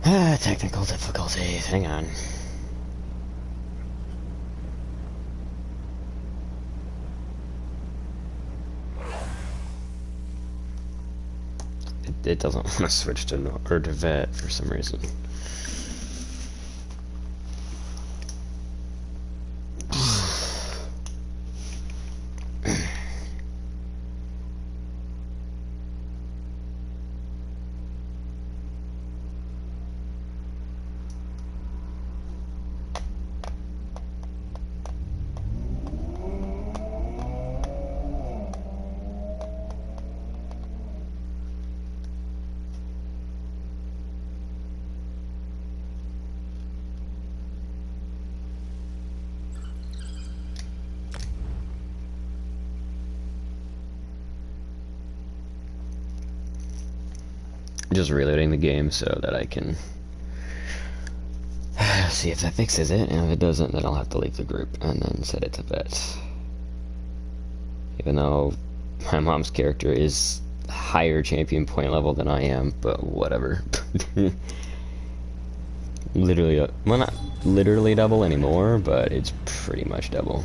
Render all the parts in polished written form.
Technical difficulties, hang on. It doesn't want to switch to or to vet for some reason. Just reloading the game so that I can see if that fixes it, and if it doesn't, then I'll have to leave the group and then set it to vet. Even though my mom's character is higher champion point level than I am, but whatever. Literally, well, not literally double anymore, but it's pretty much double.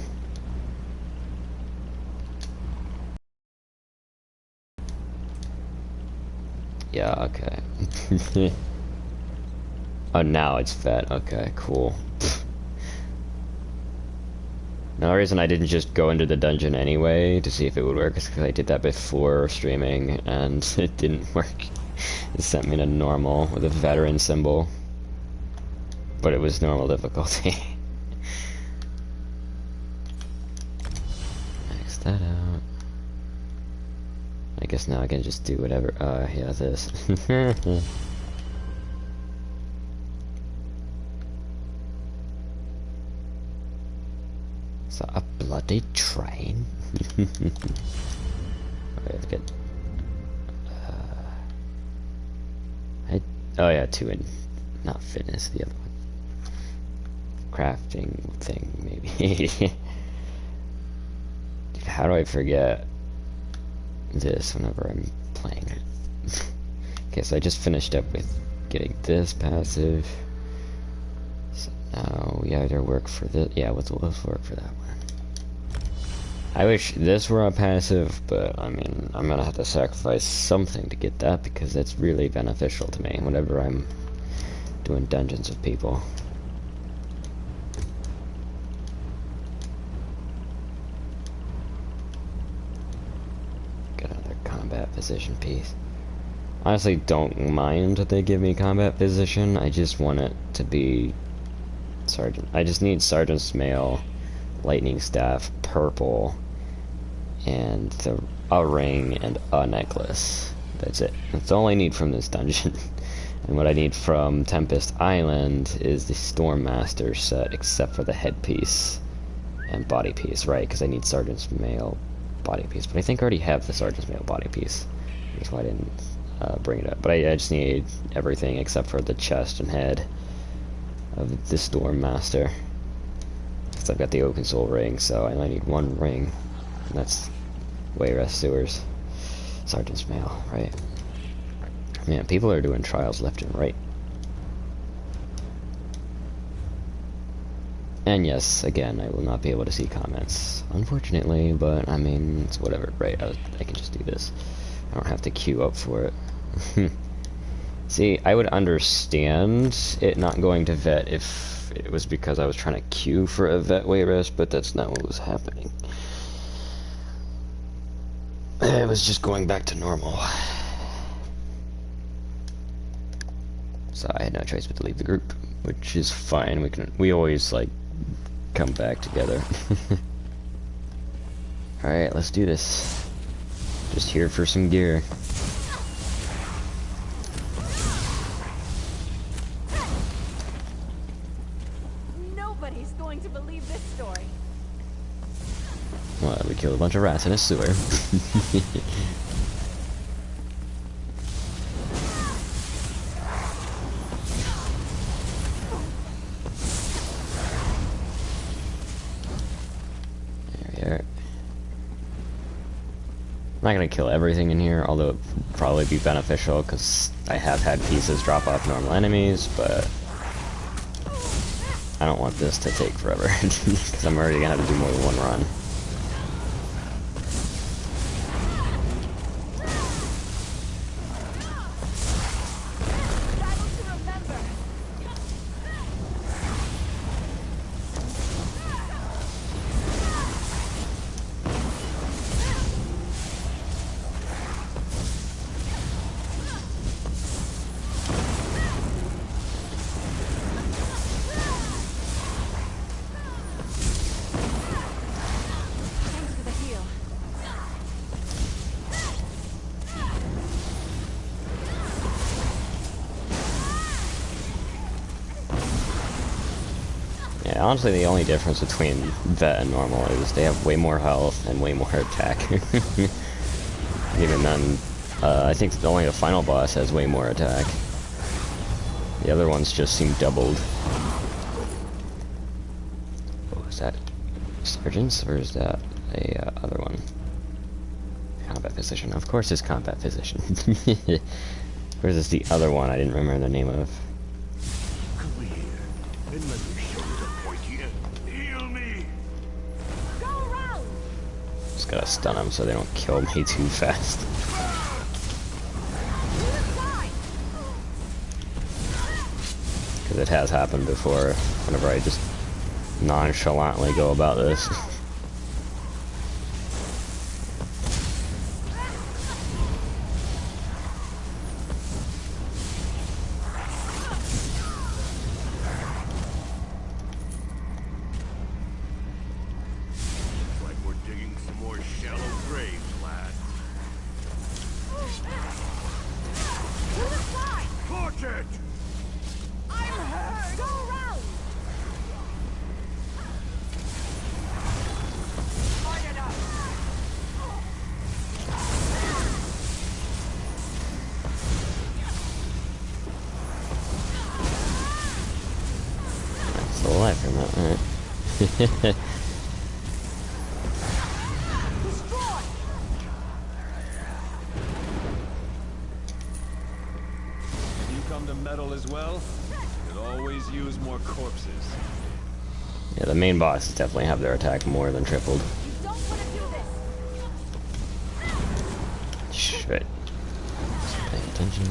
Yeah, okay. Oh, now it's vet. Okay, cool. Now, the reason I didn't just go into the dungeon anyway to see if it would work is because I did that before streaming and it didn't work. It sent me to normal with a veteran symbol, but it was normal difficulty. Max that out. I guess now I can just do whatever. Yeah, this. So a bloody train. Alright, let's get. Oh yeah, two in, not fitness. The other one, crafting thing maybe. Dude, how do I forget this whenever I'm playing it? Okay, so I just finished up with getting this passive. So now we either work for this. Yeah, let's work for that one. I wish this were a passive, but I mean, I'm gonna have to sacrifice something to get that because that's really beneficial to me whenever I'm doing dungeons with people. Get another combat position piece. Honestly, don't mind that they give me combat position. I just want it to be sergeant. I just need sergeant's mail, lightning staff, purple, and a ring and a necklace. That's it. That's all I need from this dungeon. And what I need from Tempest Island is the Storm Master set, except for the headpiece and body piece, right? Because I need sergeant's mail body piece. But I think I already have the sergeant's mail body piece. That's why I didn't bring it up. But I just need everything except for the chest and head of the Storm Master. Because I've got the Oaken Soul ring, so I only need one ring. And that's Wayrest sewers. Sergeant's mail, right? Man, people are doing trials left and right. And yes, again, I will not be able to see comments, unfortunately, but I mean, it's whatever, right? I can just do this. I don't have to queue up for it. See, I would understand it not going to vet if it was because I was trying to queue for a vet Wayrest, but that's not what was happening. It was just going back to normal. So I had no choice but to leave the group, which is fine. We always like come back together. Alright, let's do this. Just here for some gear. Nobody's going to believe this story. Well, we killed a bunch of rats in a sewer. There we are. I'm not gonna kill everything in here, although it would probably be beneficial because I have had pieces drop off normal enemies, but I don't want this to take forever because I'm already gonna have to do more than one run. Yeah, honestly, the only difference between vet and normal is they have way more health and way more attack. Even then, I think only the final boss has way more attack. The other ones just seem doubled. Oh, is that Sergeant's, or is that a other one? Combat physician. Of course it's combat physician. Or is this the other one I didn't remember the name of? Just gotta stun them so they don't kill me too fast. Because it has happened before, whenever I just nonchalantly go about this. Still alive from that, alright. You come to metal as well? Could always use more corpses. Yeah, the main bosses definitely have their attack more than tripled. You don't want to do this. Shit. Just paying attention.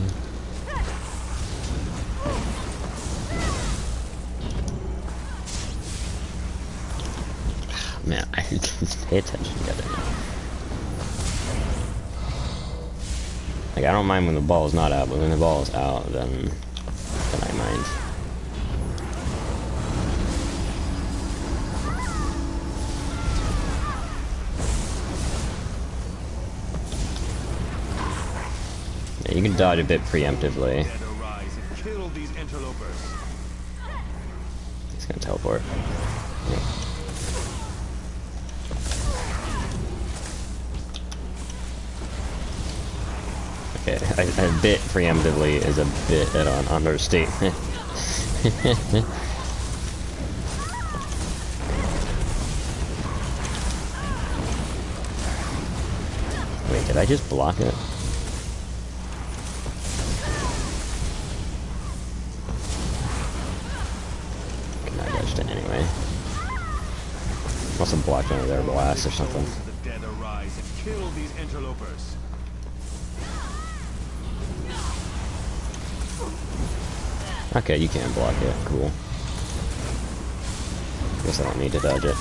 Man, I just pay attention to it. Like, I don't mind when the ball is not out, but when the ball is out, then I mind. Yeah, you can dodge a bit preemptively. He's gonna teleport. Yeah. Okay, a bit preemptively is a bit an understatement. Wait, did I just block it? Okay, I dodged it anyway. Must have blocked one of their blasts or something. The dead arise and kill these interlopers. Okay, you can block it. Cool. Guess I don't need to dodge it.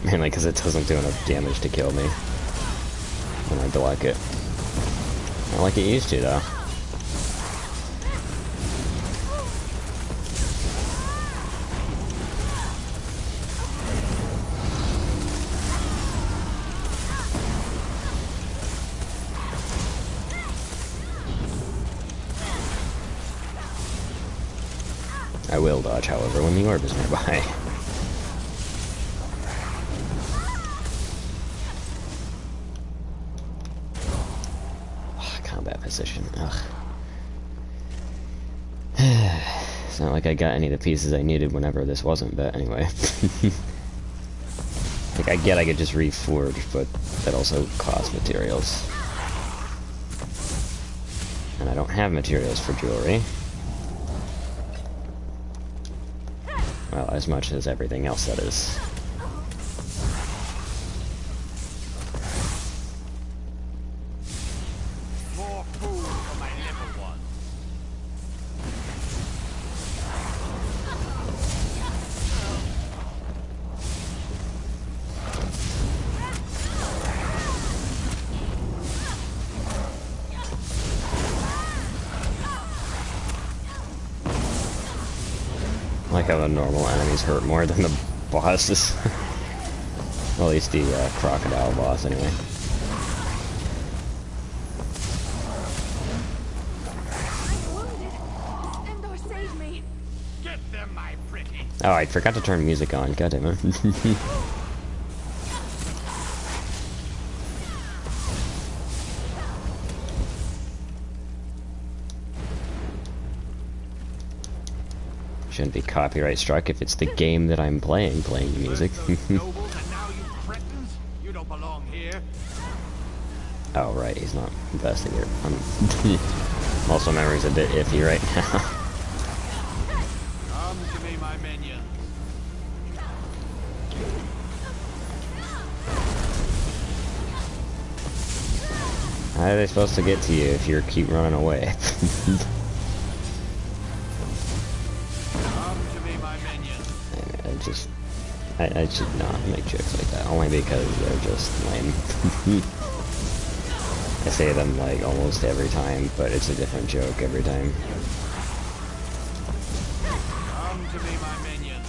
Mainly because it doesn't do enough damage to kill me when I block it. Not like it used to, though. I will dodge, however, when the orb is nearby. Combat position, ugh. It's not like I got any of the pieces I needed whenever this wasn't, but anyway. I Like, I get I could just reforge, but that also costs materials. And I don't have materials for jewelry. Well, as much as everything else, that is. More food for my little one. I like how the normal enemies hurt more than the bosses. Well, at least the crocodile boss, anyway. I'm wounded. Endor, save me. Get them, my pretty. Oh, I forgot to turn music on. God damn it. Shouldn't be copyright struck if it's the game that I'm playing music. Nobles, and now you cretins, you don't belong here. Oh, right, he's not investing here. Also, memory's a bit iffy right now. Come to me, my minions. How are they supposed to get to you if you keep running away? Come to me, my minions. I should not make jokes like that, only because they're just lame. I say them like almost every time, but it's a different joke every time. Come to me, my minions.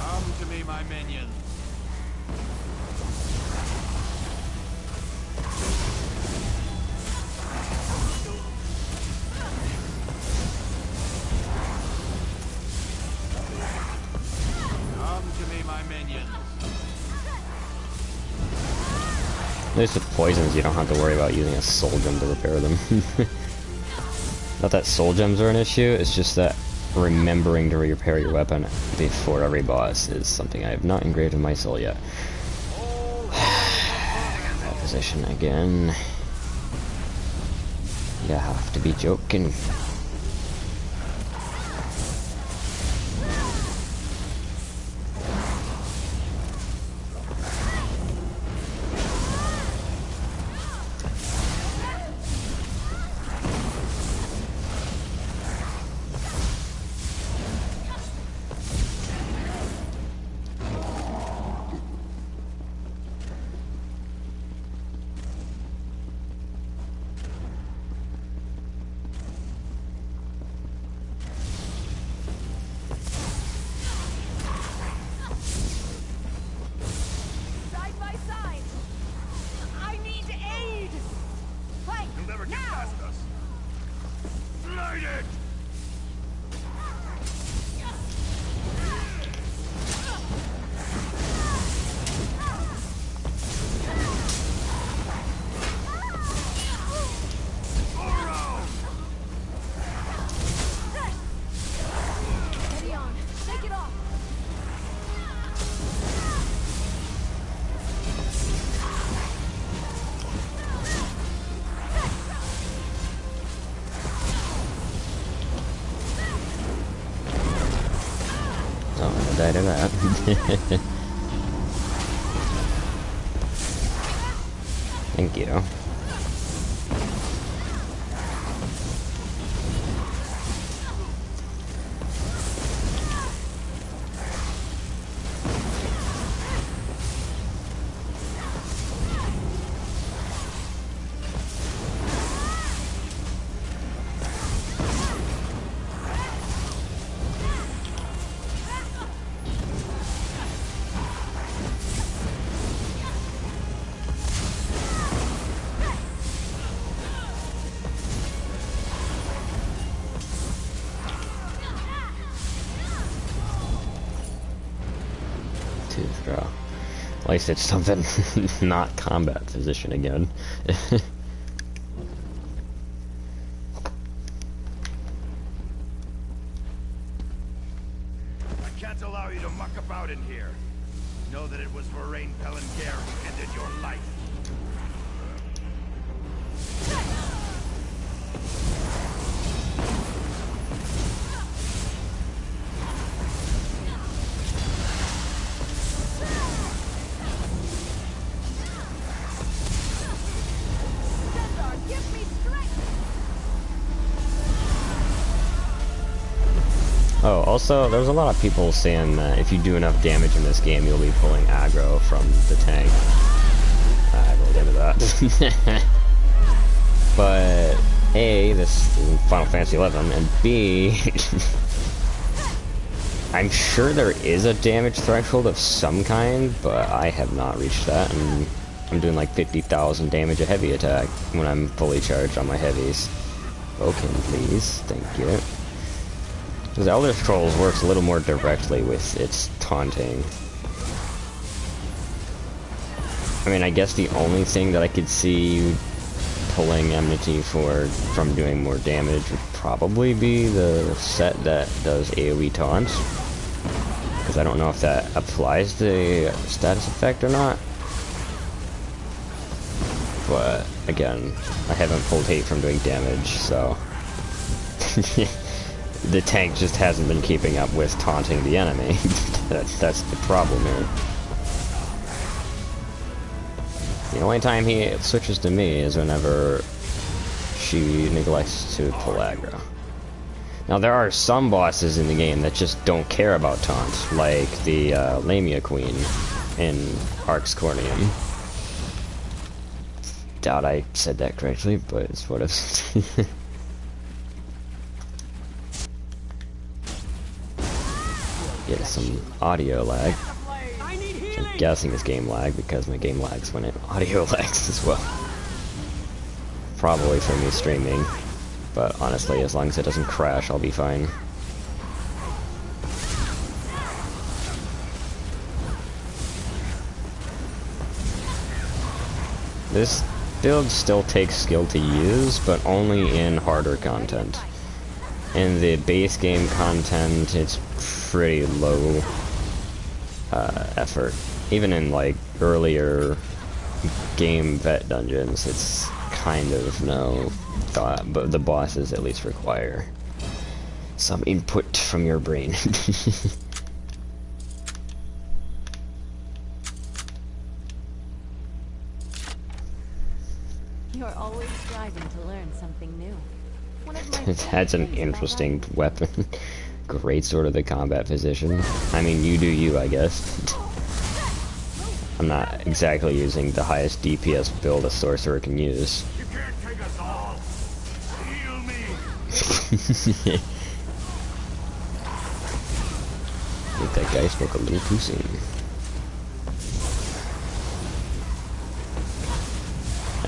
Come to me, my minions. Come to me, my minions. At least with poisons, you don't have to worry about using a soul gem to repair them. Not that soul gems are an issue, it's just that remembering to repair your weapon before every boss is something I have not engraved in my soul yet. I got that position again. You have to be joking. Side by side. I need aid. Fight You'll never get now. past us. Light it! Steady on. Take it off. Oh, I'm gonna die to that. Thank you. Tooth draw. At least it's something not combat position again. I can't allow you to muck about in here. Know that it was Lorraine Pellinger who ended your life. Give me strength! Oh, also, there's a lot of people saying that if you do enough damage in this game, you'll be pulling aggro from the tank. I rolled into that. But A, this is Final Fantasy XI, and B, I'm sure there is a damage threshold of some kind, but I have not reached that, and I'm doing like 50,000 damage a heavy attack when I'm fully charged on my heavies. Okay, please. Thank you. Because Elder Scrolls works a little more directly with its taunting. I mean, I guess the only thing that I could see pulling Enmity from doing more damage would probably be the set that does AoE taunts. Because I don't know if that applies the status effect or not. But, again, I haven't pulled hate from doing damage, so... The tank just hasn't been keeping up with taunting the enemy. That's the problem here. The only time he switches to me is whenever she neglects to pull aggro. Now there are some bosses in the game that just don't care about taunts, like the Lamia Queen in Arx Cornium. Doubt I said that correctly, but it's what it's... Get some audio lag. I'm guessing it's game lag because my game lags when it audio lags as well. Probably from me streaming, but honestly, as long as it doesn't crash, I'll be fine. This build still takes skill to use, but only in harder content. In the base game content, it's pretty low effort. Even in like earlier game vet dungeons, it's kind of no thought, but the bosses at least require some input from your brain. You're always striving to learn something new. One of my That's an interesting weapon. Great sort of the combat position. I mean, you do you, I guess. I'm not exactly using the highest DPS build a sorcerer can use. You can't take us all. Heal me. I think that guy spoke a little too soon.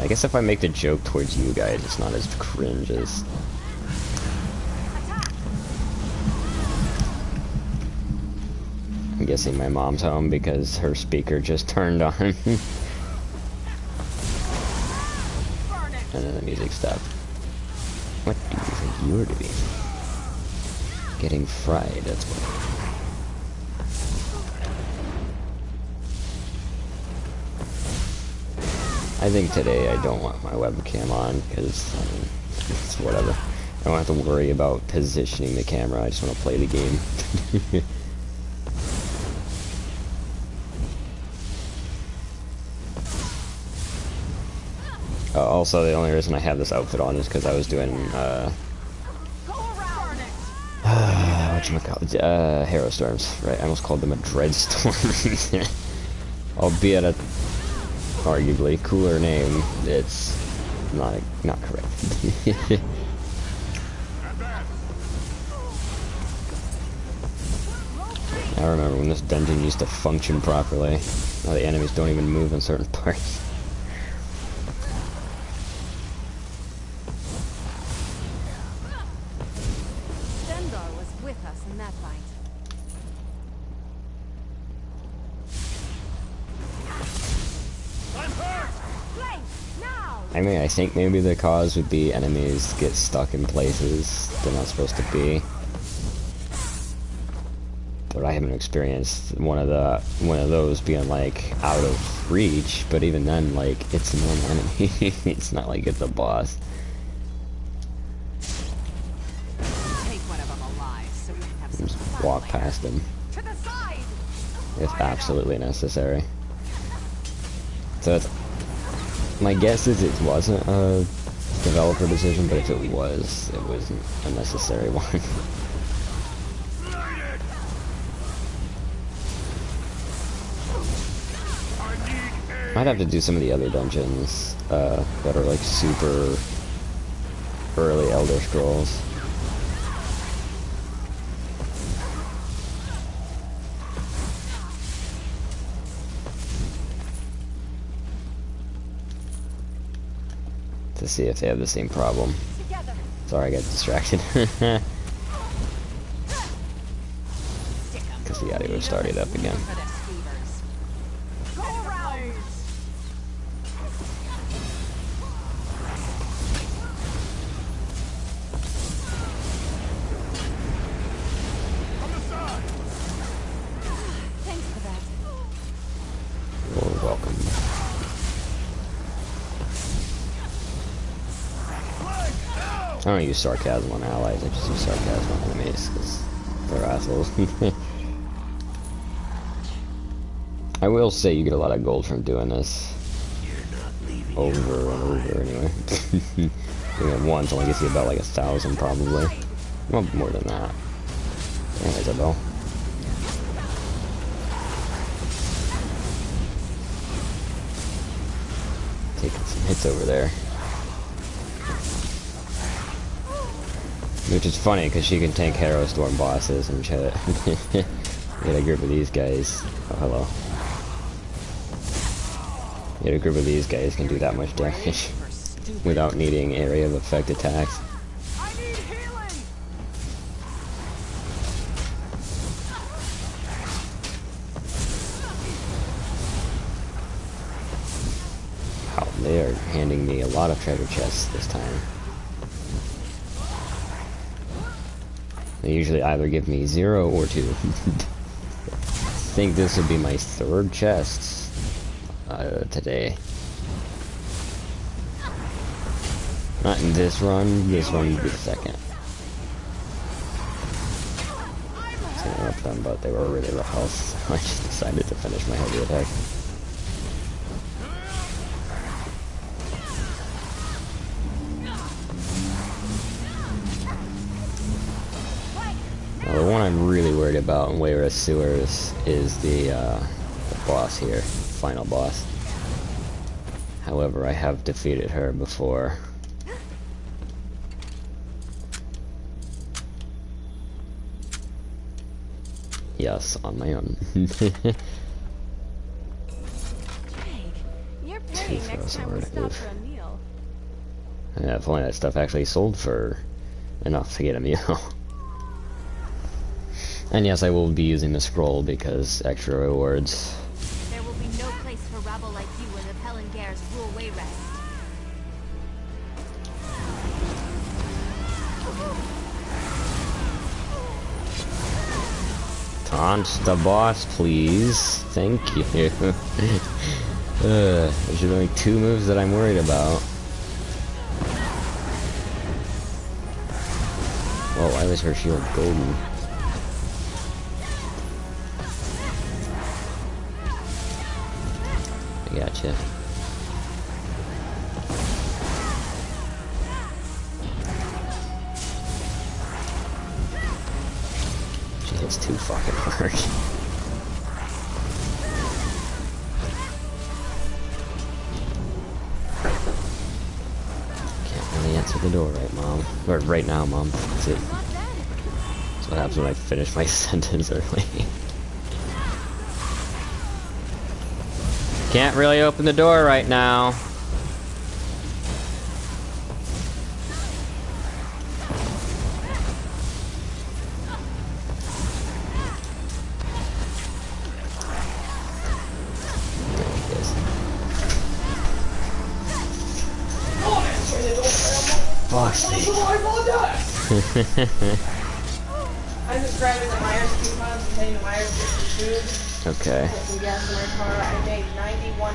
I guess if I make the joke towards you guys, it's not as cringe as... I'm guessing my mom's home because her speaker just turned on. And then the music stopped. What do you think you're doing? Getting fried, that's what... I think today I don't want my webcam on because, I mean, it's whatever. I don't have to worry about positioning the camera, I just want to play the game. Also, the only reason I have this outfit on is because I was doing, whatchamacallit, Hero Storms, right? I almost called them a Dreadstorm. Albeit a arguably cooler name, it's not correct. I remember when this dungeon used to function properly. Now the enemies don't even move in certain parts. was with us in that fight. I mean, I think maybe the cause would be enemies get stuck in places they're not supposed to be. But I haven't experienced one of those being like out of reach. But even then, like, it's a normal enemy. It's not like it's a boss. Take one of them alive so we can have some Just fun walk later. past them To the side. if absolutely necessary. So it's, my guess is it wasn't a developer decision, but if it wasn't a necessary one. Might have to do some of the other dungeons that are like super early Elder Scrolls. To see if they have the same problem. Together. Sorry, I got distracted. Stick 'em. Because the audio started up again. For the skeevers. Go around. From the side! Thanks for that. You're welcome. Flank! Now! I don't use sarcasm on allies, I just use sarcasm on enemies, because they're assholes. I will say you get a lot of gold from doing this. Over and over, anyway. Doing it once only gets you about like 1,000, probably. Well, more than that. Damn, Isabel. Taking some hits over there. Which is funny, because she can tank Harrow Storm bosses and shit. Get a group of these guys. Oh, hello. Get a group of these guys can do that much damage without needing area of effect attacks. I need healing. Wow, they are handing me a lot of treasure chests this time. They usually either give me 0 or 2. I think this would be my 3rd chest today. Not in this run would be the 2nd. So I up them, but they were really low health, so I just decided to finish my heavy attack. Now, the one I'm really worried about in Wayrest Sewers is the boss here, final boss. However, I have defeated her before. Yes, on my own. Jake, you're paying next time we stop for a meal. Yeah, if only that stuff actually sold for enough to get a meal. And yes, I will be using the scroll because extra rewards. There will be no place for rabble like you when the Pelengars rule Wayrest. Taunt the boss, please. Thank you. There's only 2 moves that I'm worried about. Well, why was her shield golden? I gotcha. She hits too fucking hard. Can't really answer the door right, Mom. Or right now, Mom. That's it. That's what happens when I finish my sentence early. Can't really open the door right now. fuck's sake. I apologize! I'm just grabbing the Wayrest coupons and heading to Wayrest to get some food. Okay. Put some gas in my car. I made $91. Well,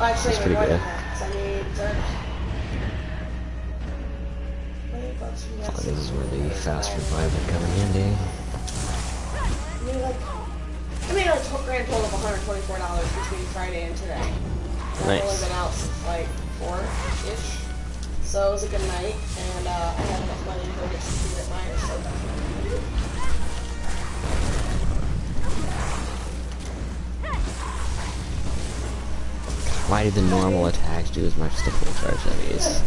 actually, That's pretty more than good. that, 'cause I made $20 from gas. Oh, this is where the fast revival come in handy. I made a grand total of $124 between Friday and today. And Nice. I've only been out since like 4-ish. So it was a good night, and I had enough money to go get some food at Myers. So Why did the normal attacks do as much as the full charge heavies?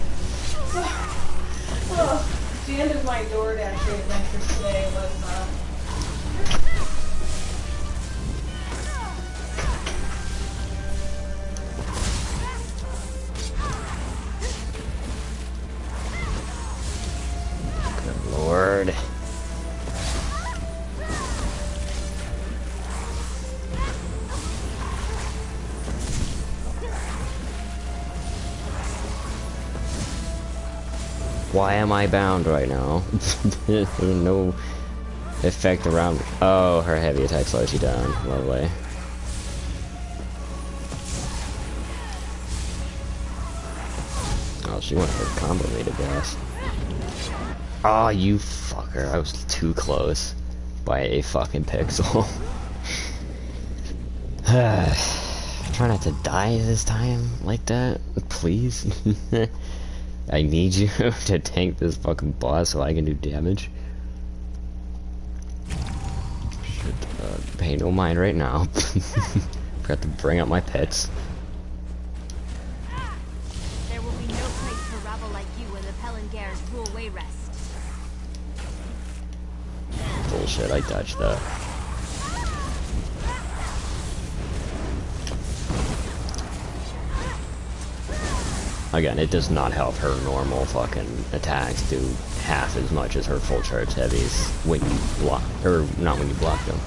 the end of my DoorDash adventures today was Good lord. Why am I bound right now? There's no effect around. Oh, her heavy attack slows you down. Lovely. Oh, she went for combo me to death. Oh, you fucker. I was too close by a fucking pixel. Try not to die this time like that, please. I need you to tank this fucking boss so I can do damage. Should pay no mind right now. Forgot to bring up my pets. There will be no place for rabble like you when the Pelengars rule Wayrest. Bullshit, I dodged that. Again, it does not help her normal fucking attacks do half as much as her full charge heavies when you block, or not when you block them.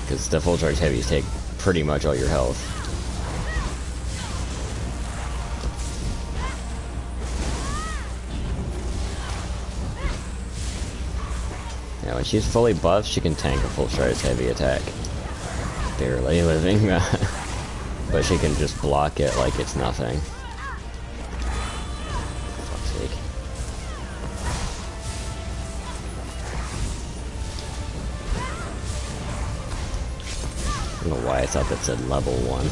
Because the full charge heavies take pretty much all your health. Yeah, when she's fully buffed, she can tank a full charge heavy attack. Barely living. But she can just block it like it's nothing. For fuck's sake. I don't know why I thought that said level 1.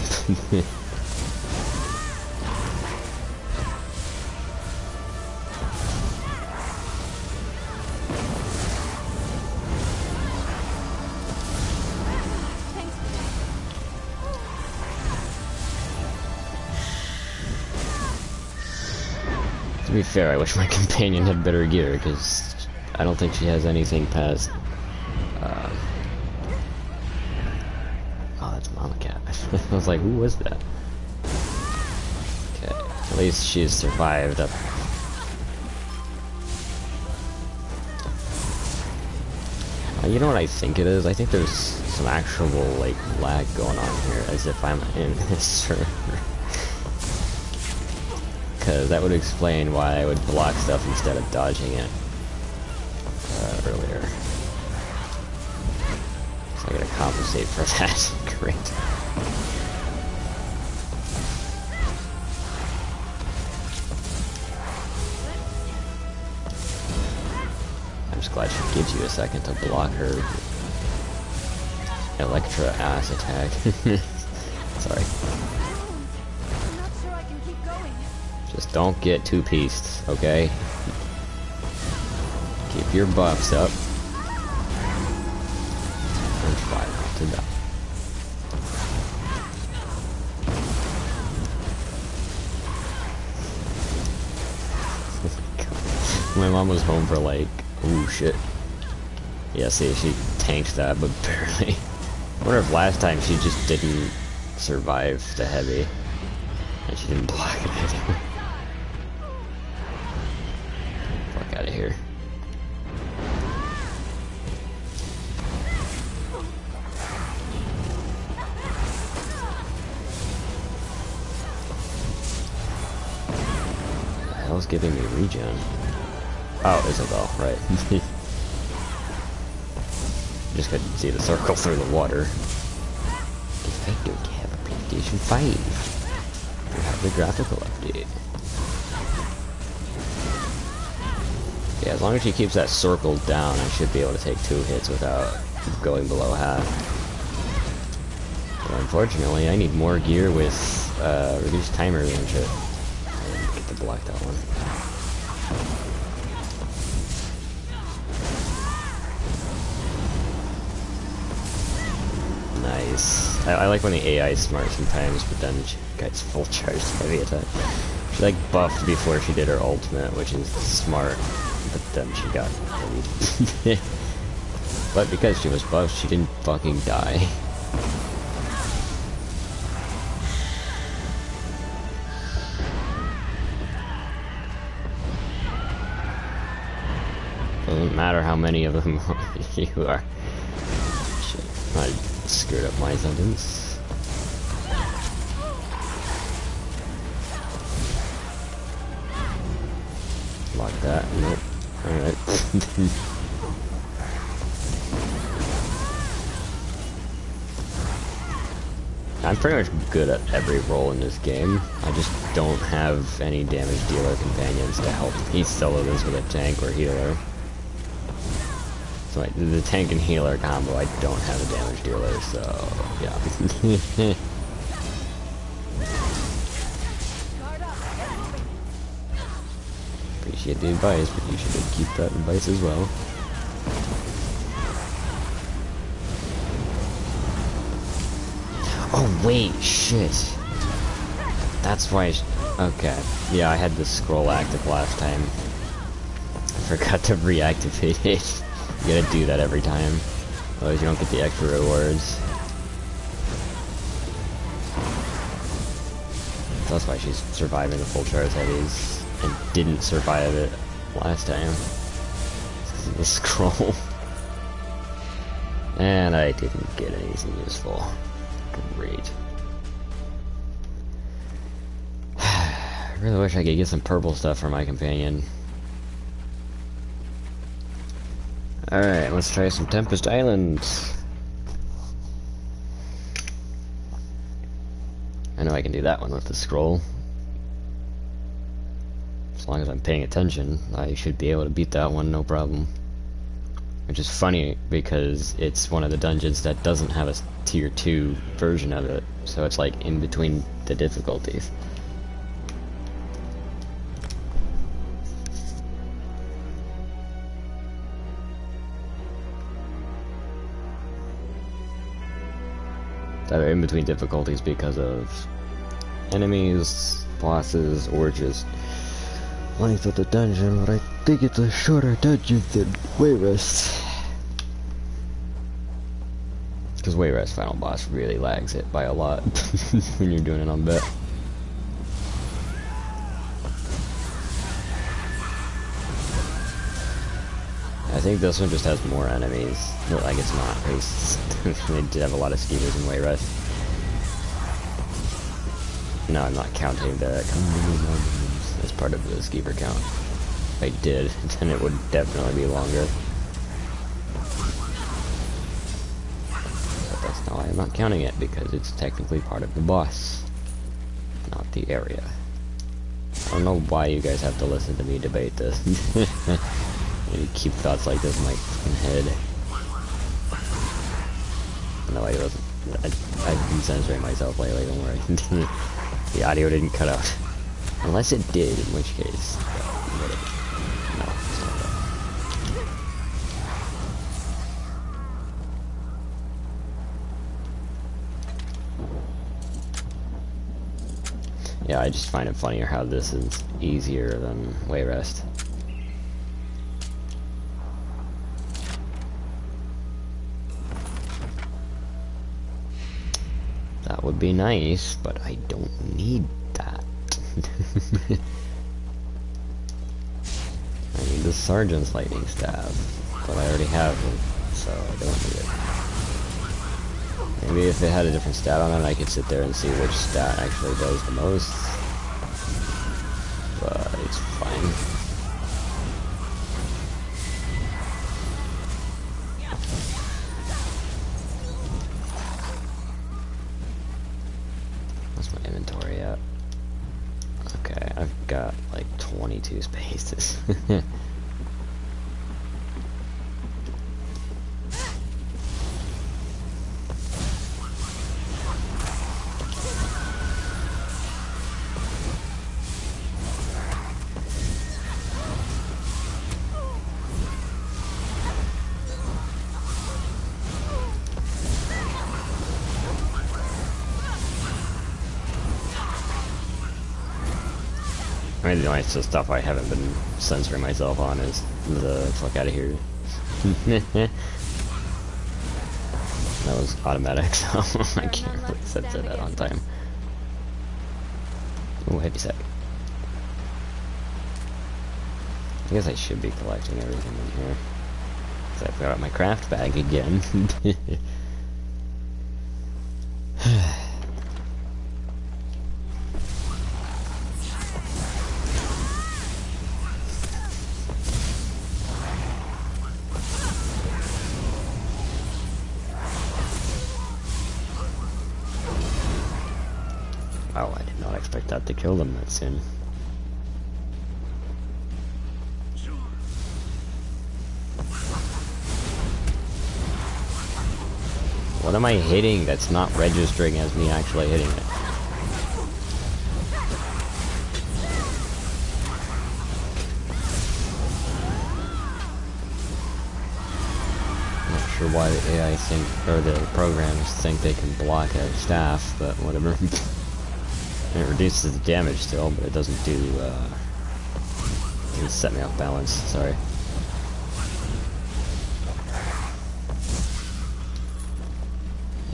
To be fair, I wish my companion had better gear, because I don't think she has anything past... Oh, that's Mama Cat. I was like, who was that? Okay, at least she's survived up. You know what I think it is? I think there's some actual, like, lag going on here, as if I'm in this server. Because that would explain why I would block stuff instead of dodging it earlier. So I gotta compensate for that. Great. I'm just glad she gives you a second to block her Electra ass attack. Sorry. I'm not sure I can keep going. Just don't get two-pieced, okay? Keep your buffs up. And try not to die. My mom was home for like, ooh shit. Yeah, see, she tanked that, but barely. I wonder if last time she just didn't survive the heavy. And she didn't block it either. Fuck out of here. giving me regen? Oh, Isabel, right. Just couldn't see the circle through the water. If I don't have a PlayStation 5, we have the graphical update. Yeah, as long as she keeps that circle down, I should be able to take 2 hits without going below half. But unfortunately, I need more gear with reduced timers and shit. I didn't get to block that one. Nice. I like when the AI is smart sometimes, but then she gets full charged heavy attack. She like buffed before she did her ultimate, which is smart, but then she got heavy. But because she was buffed, she didn't fucking die. Doesn't matter how many of them you are. Shit, I screwed up my sentence. Lock that. Nope. Alright. I'm pretty much good at every role in this game. I just don't have any damage dealer companions to help me solo this with a tank or healer. So the tank and healer combo, I don't have a damage dealer, so yeah. Appreciate the advice, but you should keep that advice as well. Oh wait, shit. That's why okay. Yeah, I had the scroll active last time. I forgot to reactivate it. You gotta do that every time. Otherwise you don't get the extra rewards. So that's why she's surviving the full charge heavies and didn't survive it last time. It's 'cause of the scroll. And I didn't get anything useful. Great. I really wish I could get some purple stuff for my companion. Alright, let's try some Tempest Island. I know I can do that one with the scroll. As long as I'm paying attention, I should be able to beat that one, no problem. Which is funny, because it's one of the dungeons that doesn't have a tier 2 version of it, so it's like in between the difficulties. Either in between difficulties because of enemies, bosses, or just length of the dungeon, but I think it's a shorter dungeon than Wayrest. Because Wayrest final boss really lags it by a lot when you're doing it on bet. I think this one just has more enemies. Well, I guess not, because they did have a lot of skeevers in Wayrest. No, I'm not counting the as part of the skeever count. If I did, then it would definitely be longer. But that's not why I'm not counting it, because it's technically part of the boss, not the area. I don't know why you guys have to listen to me debate this. You keep thoughts like this in my fucking head. No, I wasn't. I've been censoring myself lately, don't worry. The audio didn't cut out. Unless it did, in which case. No, it's not that. Yeah, I just find it funnier how this is easier than Wayrest. That would be nice, but I don't need that. I need the Sergeant's Lightning Staff, but I already have it, so I don't need it. Maybe if it had a different stat on it, I could sit there and see which stat actually does the most. But it's fine. What's my inventory at? Okay, I've got like 22 spaces. I mean, the only stuff I haven't been censoring myself on is the fuck out of here. That was automatic, so I can't really censor that on time. Ooh, heavy set. I guess I should be collecting everything in here. So I forgot my craft bag again. Oh, I did not expect that to kill them that soon. What am I hitting that's not registering as me actually hitting it? Not sure why the AI think, or the programs think they can block a staff, but whatever. It reduces the damage still, but it doesn't do, it set me off balance, sorry.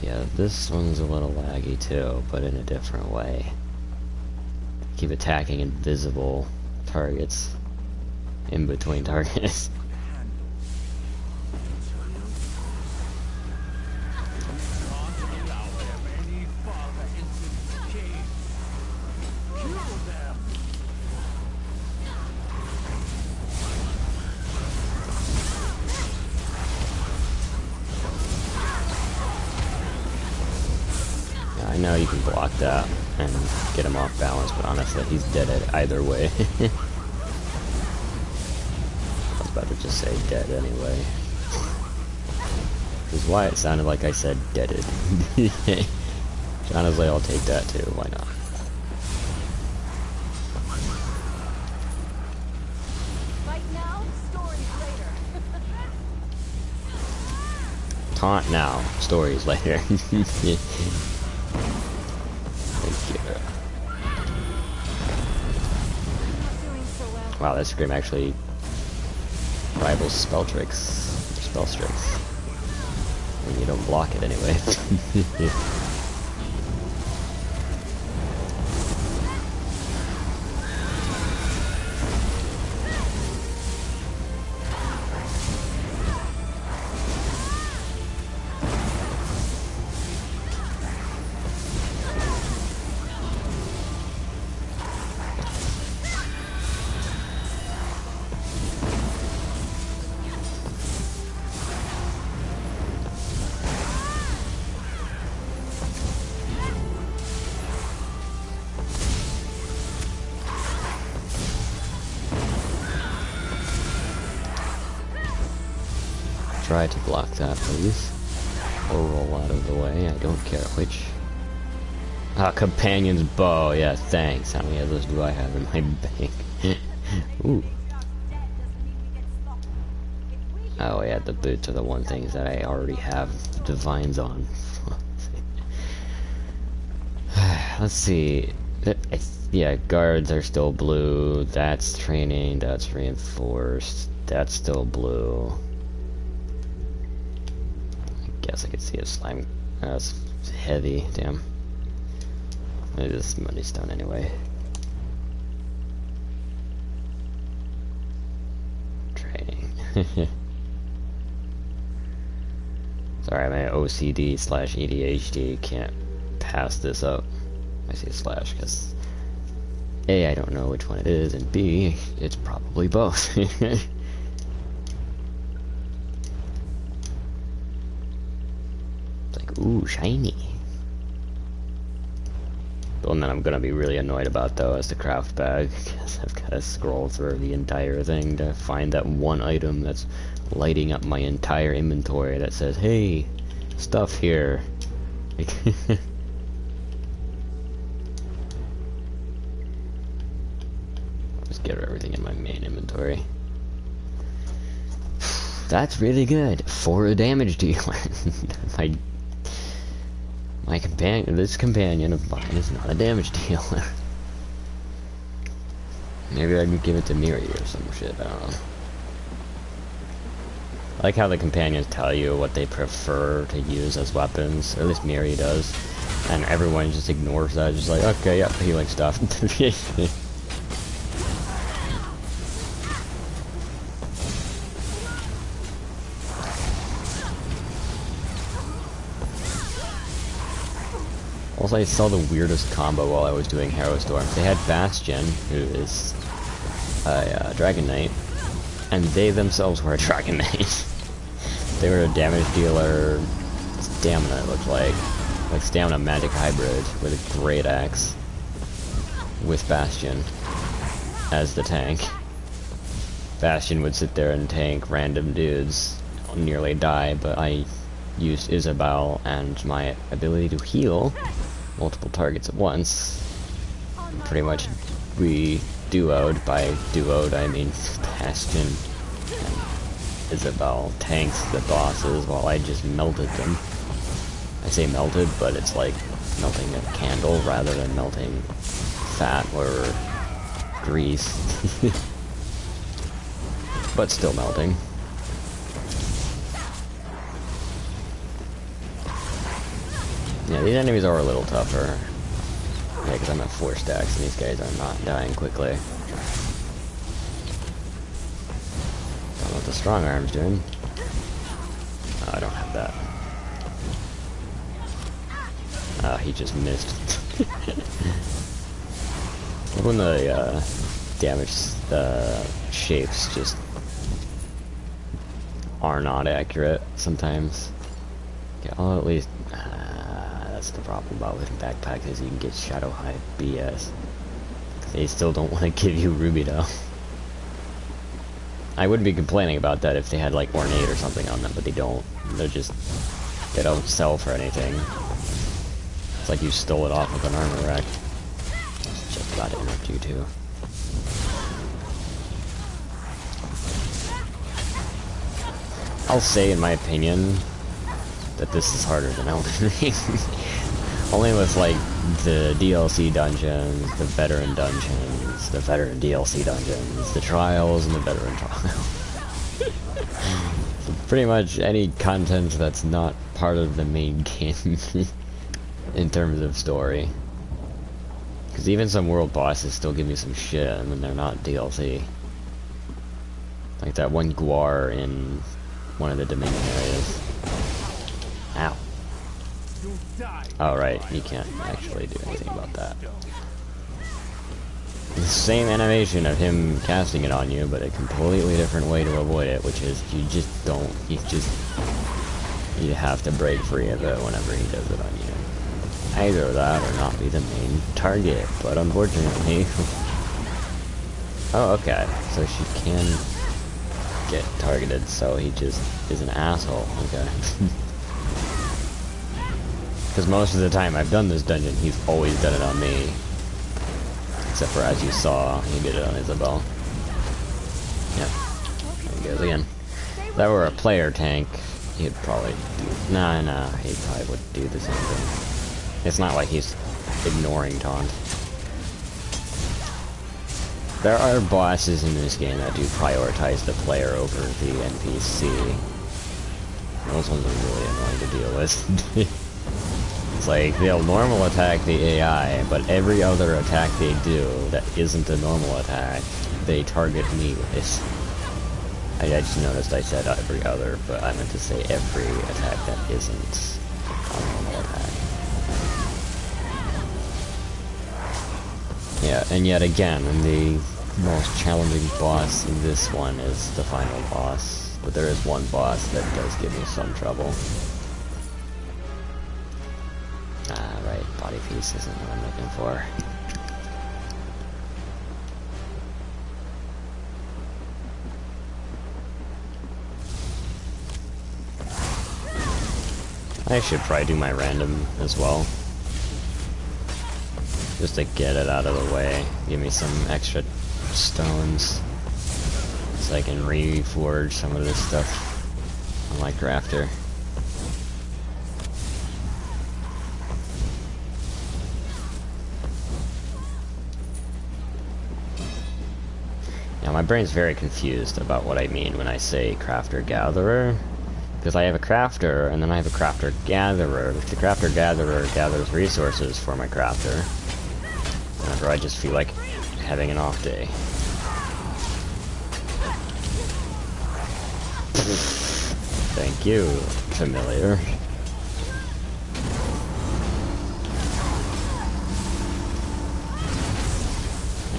Yeah, this one's a little laggy too, but in a different way. Keep attacking invisible targets in between targets. I know you can block that and get him off balance, but honestly, he's dead at either way. I was about to just say dead anyway. Which is why it sounded like I said deaded. Honestly, I'll take that too, why not? Fight now, stories later. Taunt now, stories later. Wow, that scream actually rivals spell tricks, or spell strikes. And you don't block it anyway. Try to block that, please. Or roll out of the way, I don't care which. Ah, Companion's Bow, yeah, thanks. How many of those do I have in my bank? Ooh. Oh yeah, the boots are the one things that I already have divines on. Let's see. Yeah, guards are still blue. That's training, that's reinforced. That's still blue. Guess I could see a slime. It's heavy, damn. It is money stone anyway. Training. Sorry, my OCD/ADHD can't pass this up. I say slash because A, I don't know which one it is, and B, it's probably both. It's like, ooh, shiny. The one that I'm gonna be really annoyed about, though, is the craft bag, because I've gotta scroll through the entire thing to find that one item that's lighting up my entire inventory that says, hey, stuff here. Just get everything in my main inventory. That's really good for a damage dealer. My companion, this companion of mine is not a damage dealer. Maybe I can give it to Miri or some shit, I don't know. I like how the companions tell you what they prefer to use as weapons, or at least Miri does. And everyone just ignores that, just like, okay, yep, healing stuff. Also, I saw the weirdest combo while I was doing Hero Storm. They had Bastion, who is a Dragon Knight, and they themselves were a Dragon Knight. They were a damage dealer, stamina it looked like stamina magic hybrid with a great axe, with Bastion as the tank. Bastion would sit there and tank random dudes, nearly die, but I used Isabel and my ability to heal multiple targets at once. Pretty much we duoed. By duoed I mean Bastion and Isabel tanks the bosses while I just melted them. I say melted, but it's like melting a candle rather than melting fat or grease. But still melting. Yeah, these enemies are a little tougher. Yeah, because I'm at 4 stacks and these guys are not dying quickly. Don't know what the strong arm's doing. Oh, I don't have that. Oh, he just missed. When the damage shapes just are not accurate sometimes. Yeah, I'll at least... that's the problem about with backpacks, is you can get Shadow High BS. They still don't want to give you Ruby though. I wouldn't be complaining about that if they had like Ornate or something on them, but they don't. They're just... they don't sell for anything. It's like you stole it off of an armor rack. Just about to interrupt you too. I'll say, in my opinion, that this is harder than Elden Ring. Only with like the DLC dungeons, the veteran dungeons, the veteran DLC dungeons, the trials, and the veteran trials. So pretty much any content that's not part of the main game in terms of story. Because even some world bosses still give me some shit, and then they're not DLC. Like that one Guar in one of the Dominion areas. Ow. Oh right, you can't actually do anything about that. The same animation of him casting it on you, but a completely different way to avoid it, which is you just don't, you have to break free of it whenever he does it on you. Either that or not be the main target, but unfortunately... Oh, okay, so she can get targeted, so he just is an asshole, okay. Because most of the time I've done this dungeon, he's always done it on me. Except for, as you saw, he did it on Isabel. Yep. There he goes again. If that were a player tank, he'd probably do... Nah, he probably would do the same thing. It's not like he's ignoring taunt. There are bosses in this game that do prioritize the player over the NPC. Those ones are really annoying to deal with. It's like, they'll normal attack the AI, but every other attack they do that isn't a normal attack, they target me with. I just noticed I said every other, but I meant to say every attack that isn't a normal attack. Yeah, and yet again, the most challenging boss in this one is the final boss. But there is one boss that does give me some trouble. Ah, right, body piece isn't what I'm looking for. I should probably do my random as well. Just to get it out of the way. Give me some extra stones. So I can reforge some of this stuff on my crafter. Now my brain's very confused about what I mean when I say crafter gatherer. Because I have a crafter, and then I have a crafter gatherer. The crafter gatherer gathers resources for my crafter. Whenever I just feel like having an off day. Thank you, familiar.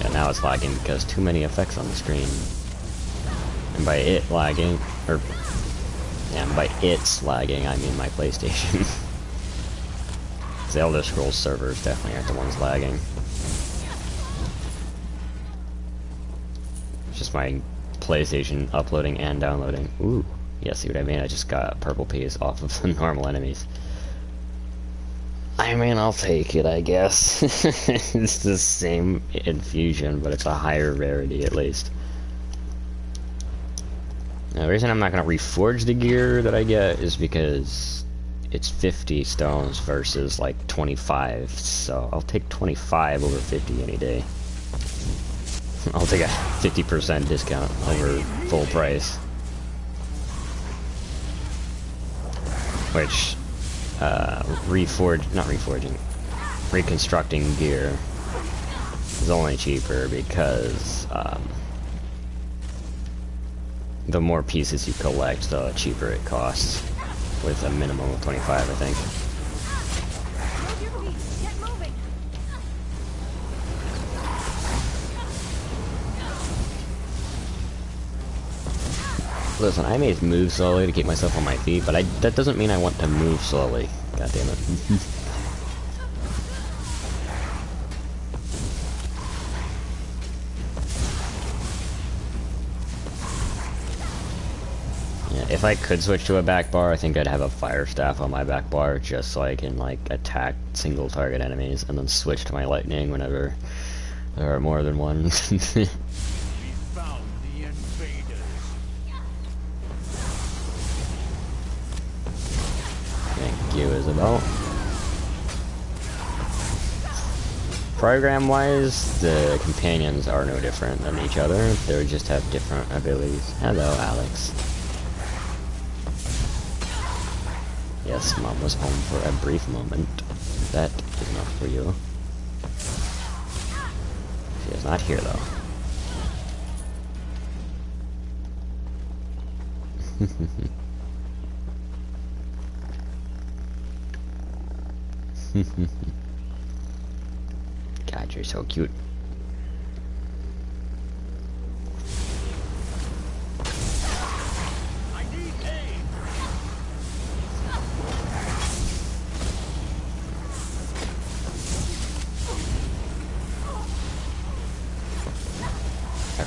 Yeah, now it's lagging because too many effects on the screen. And by it lagging, or yeah, by it's lagging, I mean my PlayStation. The Elder Scrolls servers definitely aren't the ones lagging. It's just my PlayStation uploading and downloading. Ooh, yeah, see what I mean? I just got purple piece off of the normal enemies. I mean, I'll take it, I guess. It's the same infusion, but it's a higher rarity at least. Now, the reason I'm not going to reforge the gear that I get is because it's 50 stones versus like 25, so I'll take 25 over 50 any day. I'll take a 50% discount over full price. Which, reconstructing gear is only cheaper because, the more pieces you collect, the cheaper it costs, with a minimum of 25, I think. Get moving. Listen, I may move slowly to keep myself on my feet, but that doesn't mean I want to move slowly. God damn it. If I could switch to a back bar, I think I'd have a fire staff on my back bar just so I can like attack single target enemies and then switch to my lightning whenever there are more than one. We found the invaders. Thank you, Isabel. Program-wise, the companions are no different than each other. They just have different abilities. Hello, Alex. Yes, Mom was home for a brief moment. That is enough for you. She is not here, though. God, you're so cute.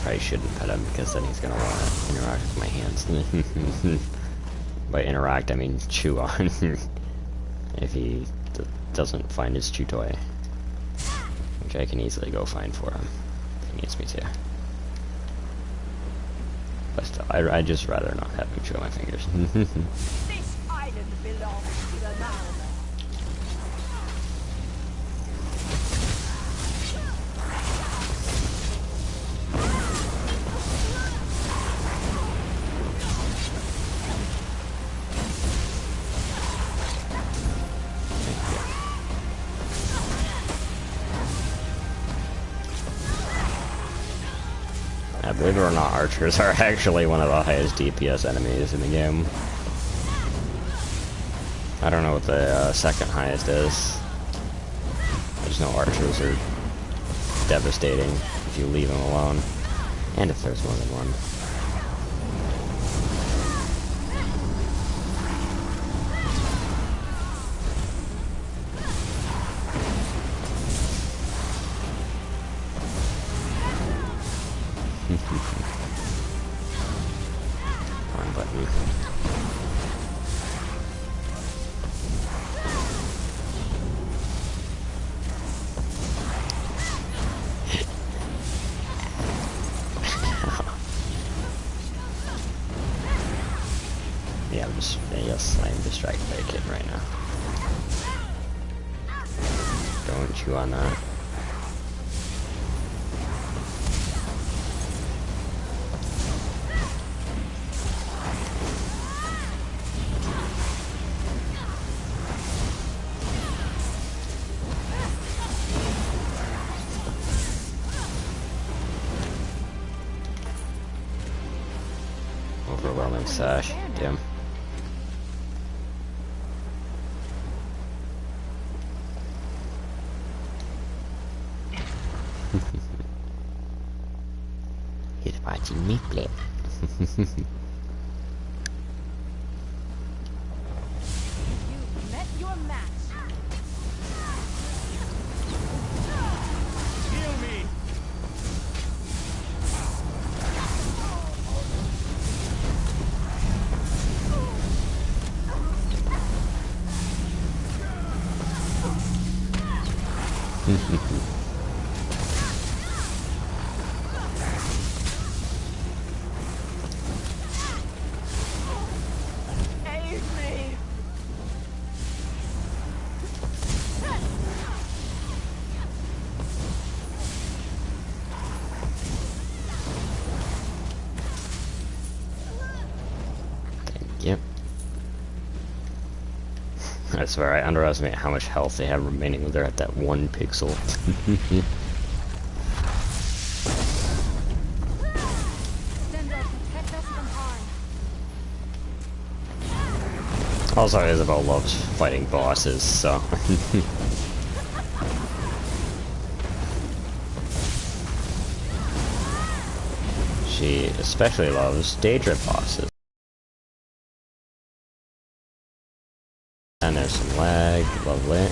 I shouldn't pet him because then he's gonna want to interact with my hands. By interact, I mean chew on. If he doesn't find his chew toy, which I can easily go find for him if he needs me to. But still, I'd just rather not have him chew on my fingers. This island belongs to the man. Believe it or not, archers are actually one of the highest DPS enemies in the game. I don't know what the second highest is. I just know archers are devastating if you leave him alone. And if there's more than one. Wrong button. Yeah, I'm distracted by a kid right now. Don't chew on that. Overwhelming sash. Damn. He's watching me play. You've met your match. Heal me! Aid me. Yep. I swear, I underestimate how much health they have remaining when they're at that 1 pixel. Send us, protect us from harm. Also, Isabel loves fighting bosses, so... She especially loves Daedra bosses. And there's some lag, lovely.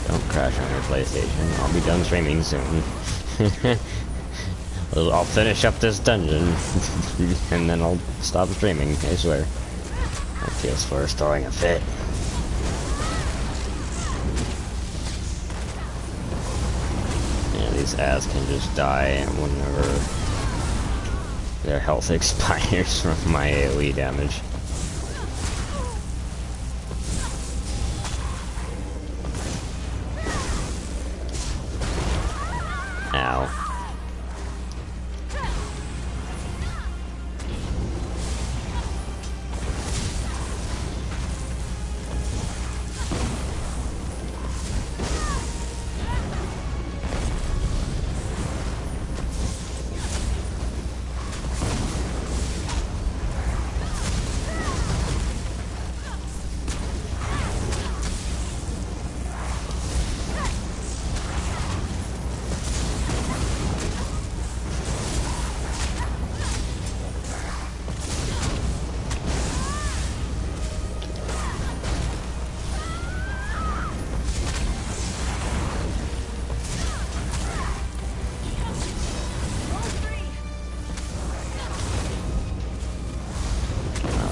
Don't crash on your PlayStation. I'll be done streaming soon. I'll finish up this dungeon, and then I'll stop streaming, I swear. My PS4 is throwing a fit. Yeah, these ads can just die whenever their health expires from my AoE damage. Ow.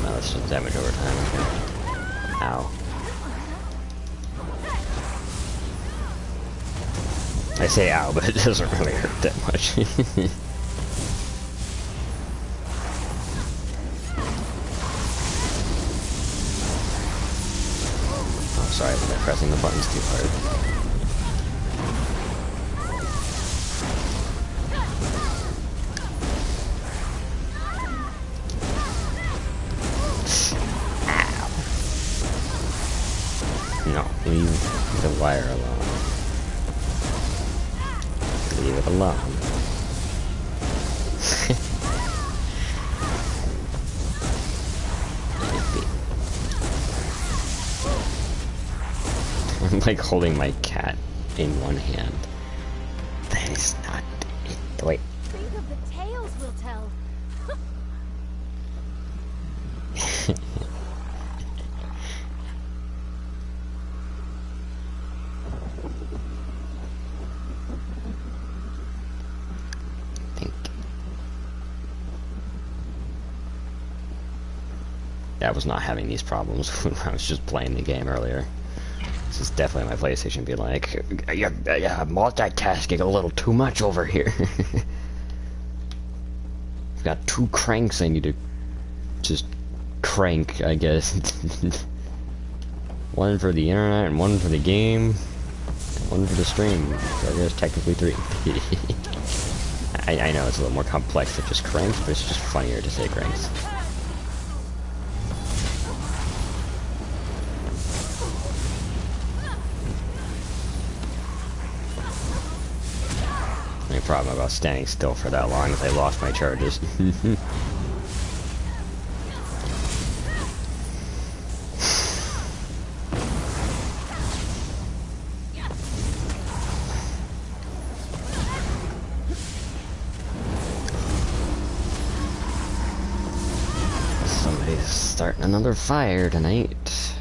That's just damage over time. Ow. I say ow, but it doesn't really hurt that much. Oh, sorry, I'm pressing the buttons too hard. No, leave the wire alone. Leave it alone. I'm like holding my cat in one hand. That is not I was not having these problems when I was just playing the game earlier. This is definitely my PlayStation being like, you're multitasking a little too much over here. I've got 2 cranks I need to just crank, I guess. One for the internet and one for the game, and one for the stream. So there's technically 3. I know it's a little more complex than just cranks, but it's just funnier to say cranks. The only problem about standing still for that long is I lost my charges. Somebody's starting another fire tonight.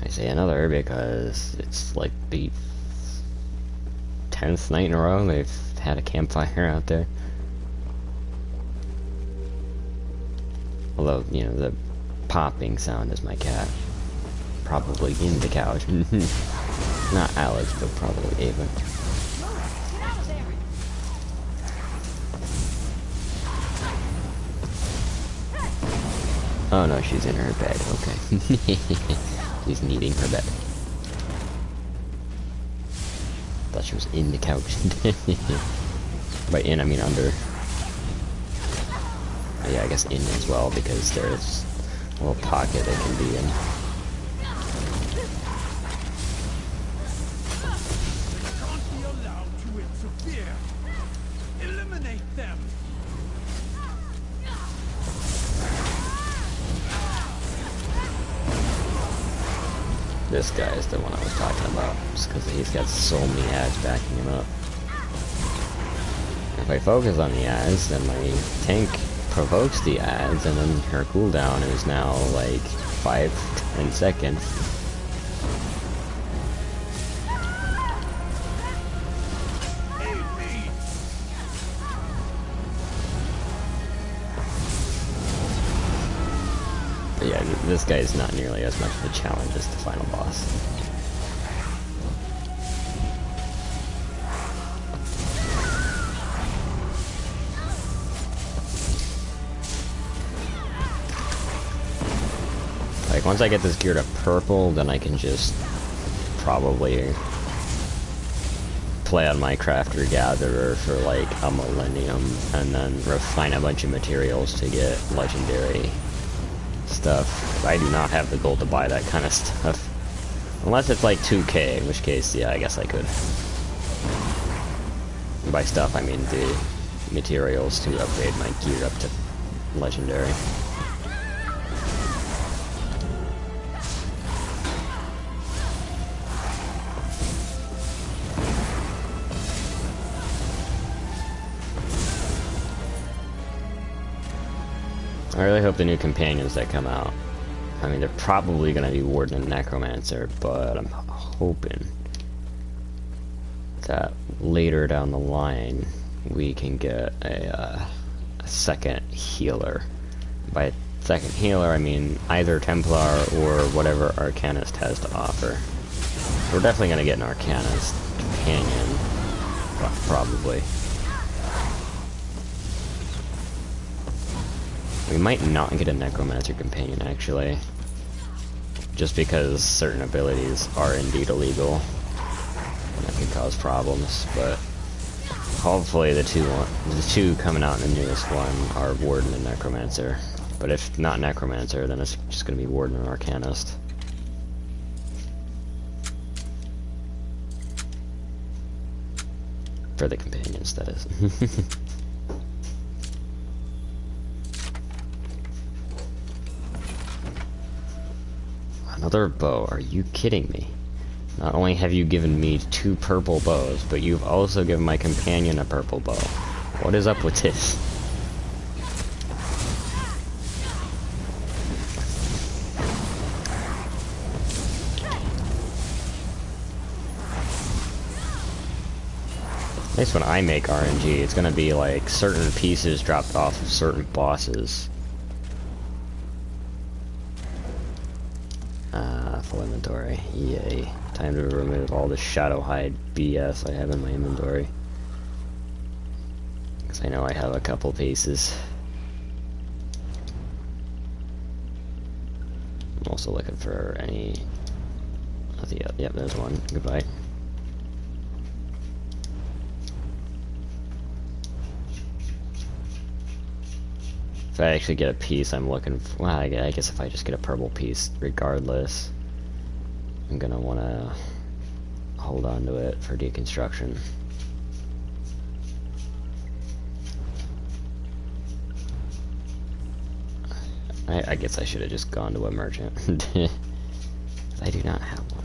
I say another because it's like the 10th night in a row they've had a campfire out there. Although, you know, the popping sound is my cat. Probably in the couch. Not Alex, but probably Ava. Oh no, she's in her bed, okay. She's needing her bed. Thought she was in the couch. By in, I mean under. But yeah, I guess in as well, because there's a little pocket it can be in. Can't be allowed to interfere. Eliminate them. This guy is the one I was talking about, just because he's got so many ads backing him up. If I focus on the ads, then my tank provokes the ads, and then her cooldown is now like 5-10 seconds. But yeah, this guy is not nearly as much of a challenge as the final boss. Like, once I get this gear to purple, then I can just probably play on my crafter gatherer for like a millennium, and then refine a bunch of materials to get legendary stuff. I do not have the gold to buy that kind of stuff. Unless it's like 2K, in which case, yeah, I guess I could. By stuff, I mean the materials to upgrade my gear up to legendary. I really hope the new companions that come out, I mean, they're probably going to be Warden and Necromancer, but I'm hoping that later down the line we can get a second healer. By second healer, I mean either Templar or whatever Arcanist has to offer. We're definitely going to get an Arcanist companion, probably. We might not get a Necromancer companion, actually. Just because certain abilities are indeed illegal. And that can cause problems, but hopefully the two coming out in the newest one are Warden and Necromancer. But if not Necromancer, then it's just going to be Warden and Arcanist. For the companions, that is. Another bow, are you kidding me? Not only have you given me 2 purple bows, but you've also given my companion a purple bow. What is up with this? At least when I make RNG, it's gonna be like certain pieces dropped off of certain bosses. Full inventory. Yay. Time to remove all the shadow hide BS I have in my inventory. Because I know I have a couple pieces. I'm also looking for any... Yep, there's one. Goodbye. If I actually get a piece, I'm looking for... Well, I guess if I just get a purple piece, regardless, I'm gonna want to hold on to it for deconstruction. I guess I should have just gone to a merchant. I do not have one.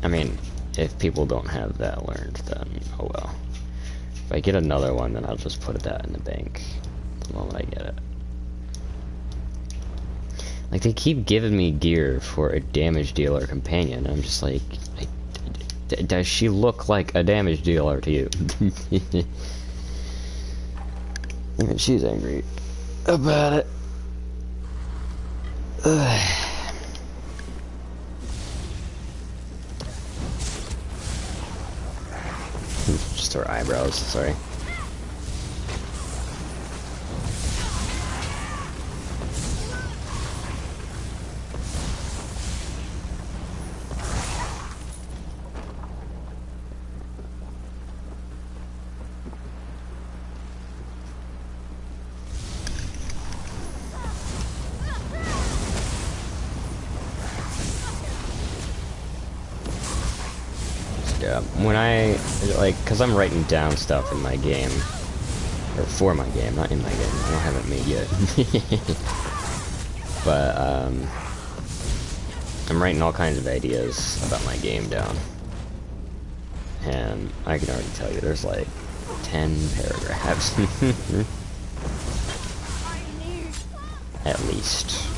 I mean, if people don't have that learned, then oh well. If I get another one, then I'll just put that in the bank the moment I get it. Like, they keep giving me gear for a damage dealer companion, and I'm just like, does she look like a damage dealer to you? Even she's angry about it. Ugh. Just her eyebrows, sorry. Yeah, when I, like, cause I'm writing down stuff in my game, or for my game, not in my game, I don't have it made yet. But, I'm writing all kinds of ideas about my game down. And I can already tell you, there's like 10 paragraphs. At least.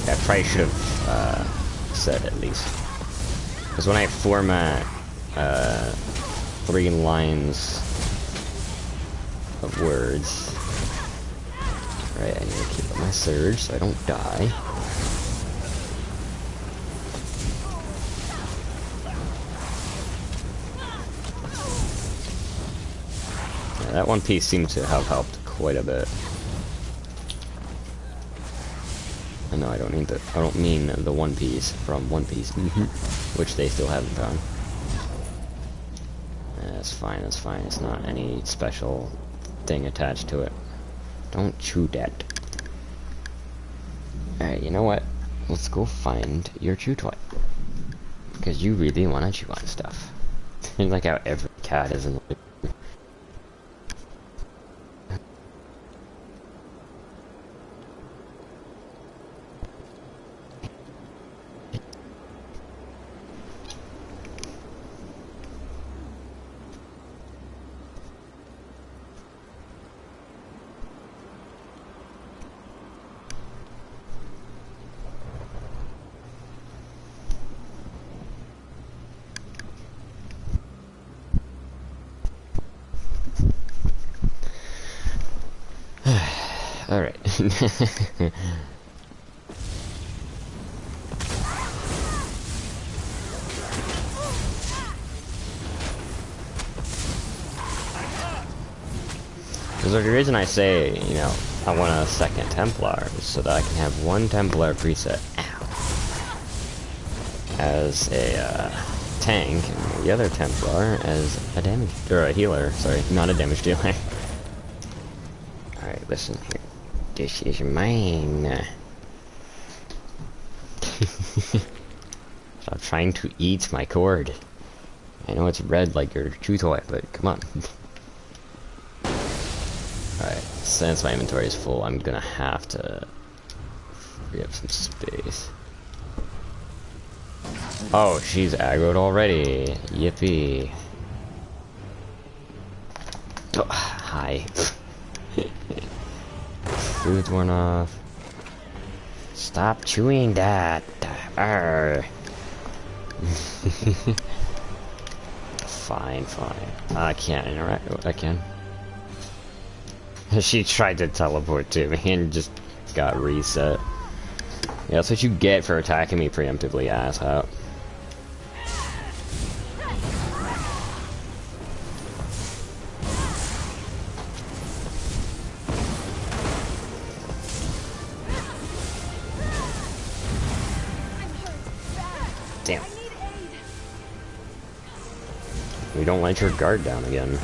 I probably should have, said at least. Because when I format 3 lines of words, right, I need to keep up my surge so I don't die. Yeah, that one piece seems to have helped quite a bit. No, I don't mean the One Piece from One Piece, which they still haven't found. That's fine, that's fine. It's not any special thing attached to it. Don't chew that. Alright, you know what? Let's go find your chew toy. Because you really want to chew on stuff. Like how every cat is in the... Alright. Because the reason I say, you know, I want a second Templar is so that I can have one Templar preset as a tank, and the other Templar as a damage, or a healer, sorry, not a damage dealer. Alright, listen here. This is mine. Stop trying to eat my cord. I know it's red like your chew toy, but come on. Alright, since my inventory is full, I'm gonna have to free up some space. Oh, she's aggroed already. Yippee. Oh, hi. Food's worn off. Stop chewing that. Arr. Fine, fine. I can't interact. I can. She tried to teleport to me and just got reset. Yeah, that's what you get for attacking me preemptively, asshat. Damn. We don't let your guard down again.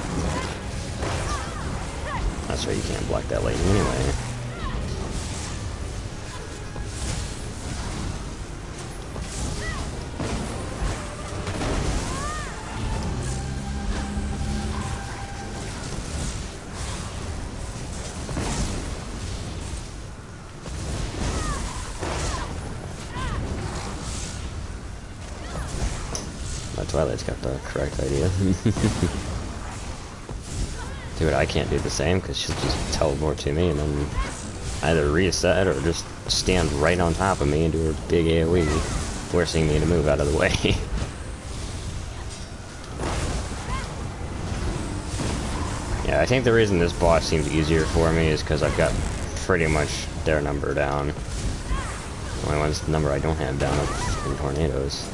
That's right, you can't block that lightning anyway. Twilight's got the correct idea. Dude, I can't do the same because she'll just teleport to me and then either reset or just stand right on top of me and do her big AoE, forcing me to move out of the way. Yeah, I think the reason this boss seems easier for me is because I've got pretty much their number down. The only one's the number I don't have down is in tornadoes.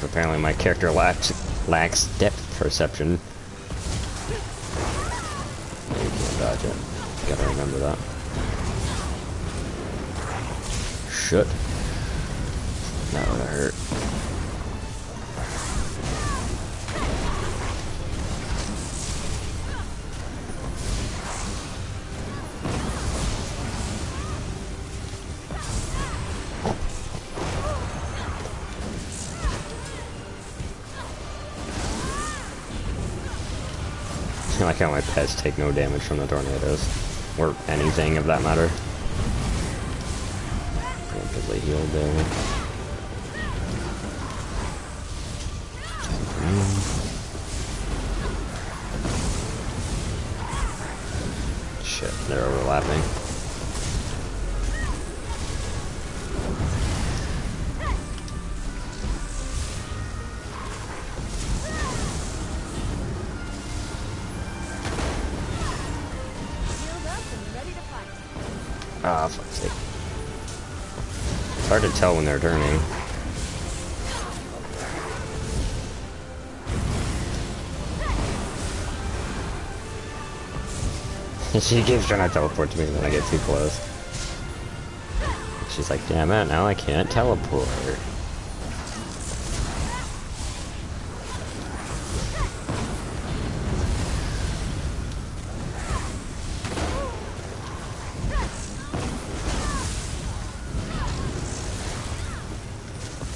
Apparently my character lacks depth perception. You can't dodge it. Gotta remember that. Shit. That would've hurt. I like how my pets take no damage from the tornadoes. Or anything of that matter. Preemptively healed there. Shit, they're overlapping. Ah, fuck's sake. It's hard to tell when they're turning. She keeps trying to teleport to me when I get too close. She's like, damn it, now I can't teleport.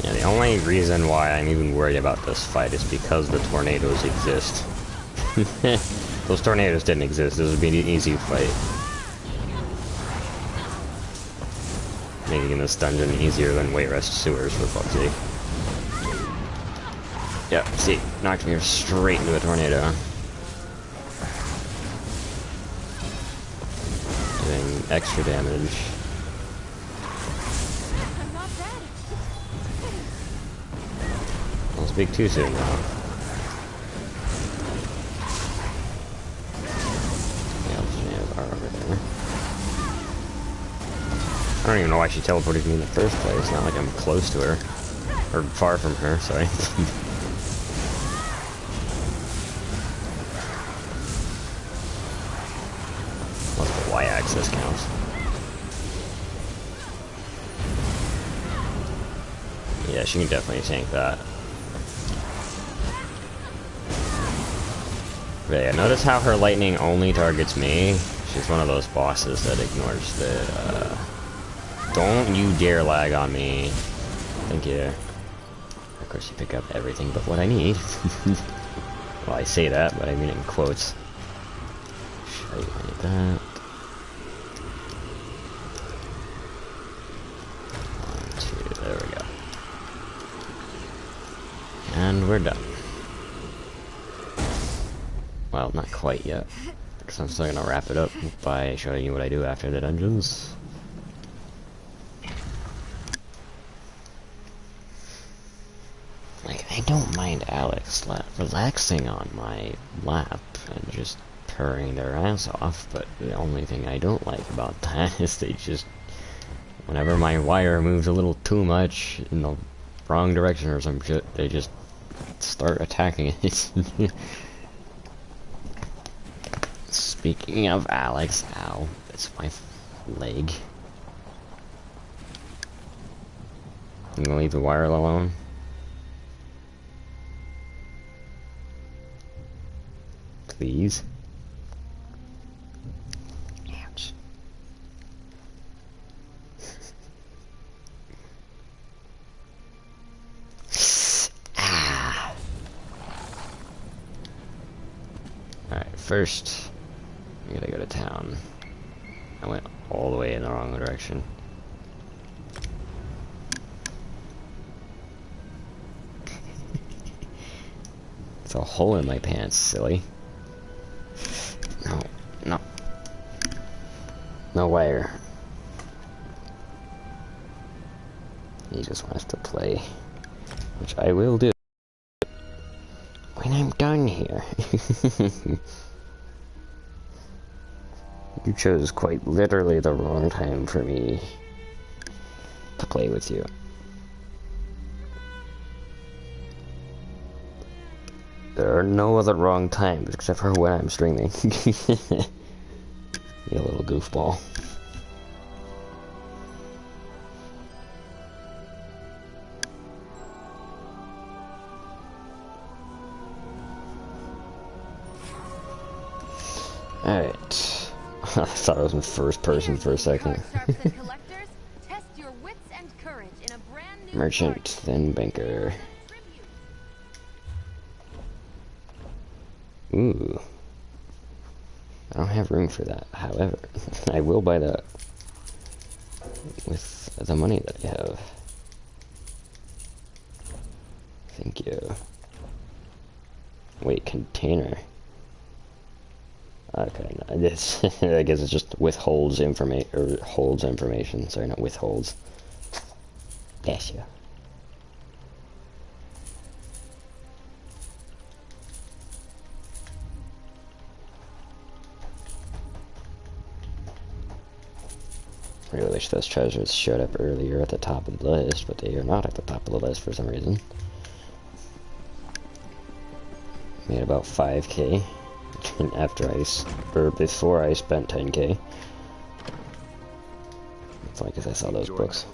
Yeah, the only reason why I'm even worried about this fight is because the tornadoes exist. Those tornadoes didn't exist, this would be an easy fight. Making this dungeon easier than Wayrest sewers, for fuck's sake. Yep, see, knocked me straight into a tornado. Doing extra damage. I'm not dead. I'll speak too soon now. I don't even know why she teleported me in the first place. It's not like I'm close to her. Or far from her, sorry. Unless the Y-axis counts. Yeah, she can definitely tank that. But yeah, notice how her lightning only targets me. She's one of those bosses that ignores the, Don't you dare lag on me. Thank you. Of course you pick up everything but what I need. Well, I say that, but I mean it in quotes. I need that. 1, 2, there we go. And we're done. Well, not quite yet. Because I'm still gonna wrap it up by showing you what I do after the dungeons. Like, I don't mind Alex relaxing on my lap and just turning their ass off, but the only thing I don't like about that is they just, whenever my wire moves a little too much in the wrong direction or some shit, they just start attacking it. Speaking of Alex, ow, that's my leg. I'm gonna leave the wire alone. Please. Ouch. Ah. Alright, first, I gotta go to town. I went all the way in the wrong direction. It's a hole in my pants, silly. No, no. No wire. He just wants to play, which I will do when I'm done here. You chose quite literally the wrong time for me to play with you. There are no other wrong times except for when I'm streaming. You little goofball. Alright. I thought I was in first person for a second. Merchant, then banker. Ooh. I don't have room for that. However, I will buy that with the money that I have. Thank you. Wait, container. Okay, no, this I guess it just withholds information, or holds information. Sorry, not withholds. Bless you. I really wish those treasures showed up earlier at the top of the list, but they are not at the top of the list for some reason. Made about 5k after or before I spent 10k. It's like as I saw those books.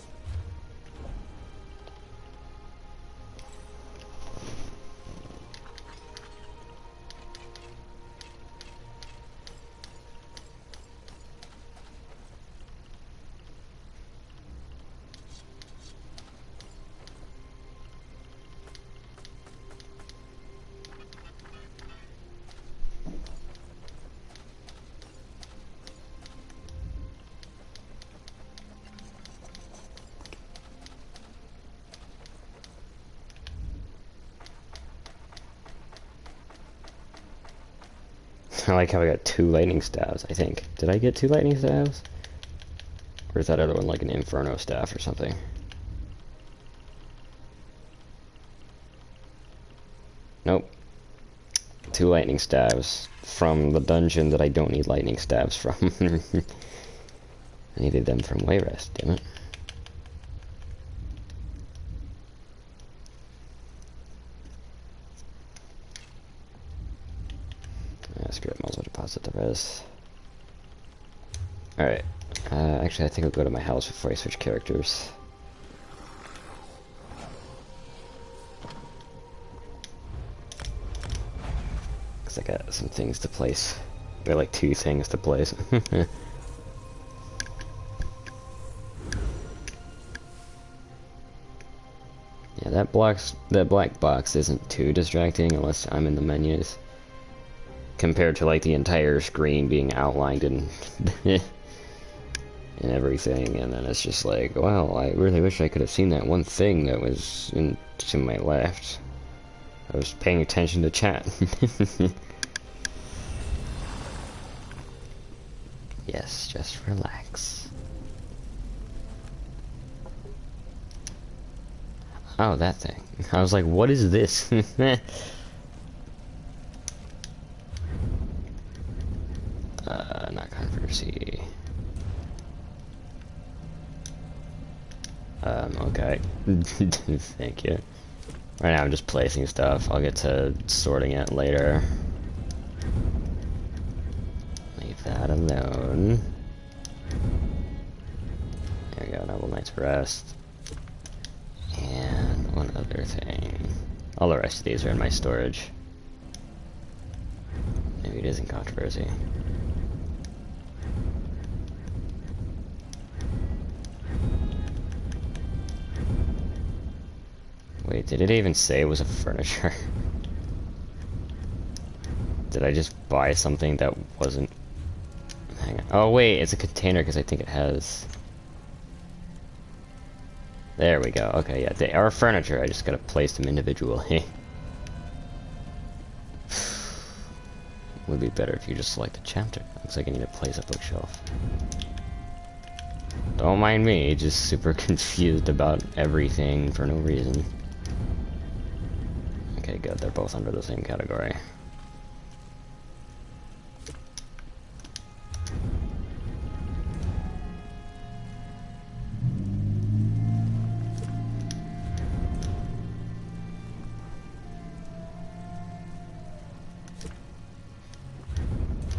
I like how I got 2 lightning staves, I think. Did I get 2 lightning staves? Or is that other one like an inferno staff or something? Nope. 2 lightning staves from the dungeon that I don't need lightning staves from. I needed them from Wayrest, damn it. Screw it, might as well deposit the res. Alright. Actually, I think I'll go to my house before I switch characters. Because I got some things to place. I got like 2 things to place. Yeah, that black box isn't too distracting unless I'm in the menus. Compared to like the entire screen being outlined and and everything, and then it's just like, well, I really wish I could have seen that one thing that was to my left. I was paying attention to chat. Yes, just relax. Oh, that thing. I was like, what is this? Not controversy. Okay. Thank you. Right now I'm just placing stuff. I'll get to sorting it later. Leave that alone. There we go, Noble Knight's Rest. And one other thing. All the rest of these are in my storage. Maybe it is in controversy. Wait, did it even say it was a furniture? Did I just buy something that wasn't... Hang on. Oh wait, it's a container because I think it has... There we go. Okay, yeah, they are furniture. I just gotta place them individually. Would be better if you just select a chapter. Looks like I need to place a bookshelf. Don't mind me, just super confused about everything for no reason. Okay, good. They're both under the same category.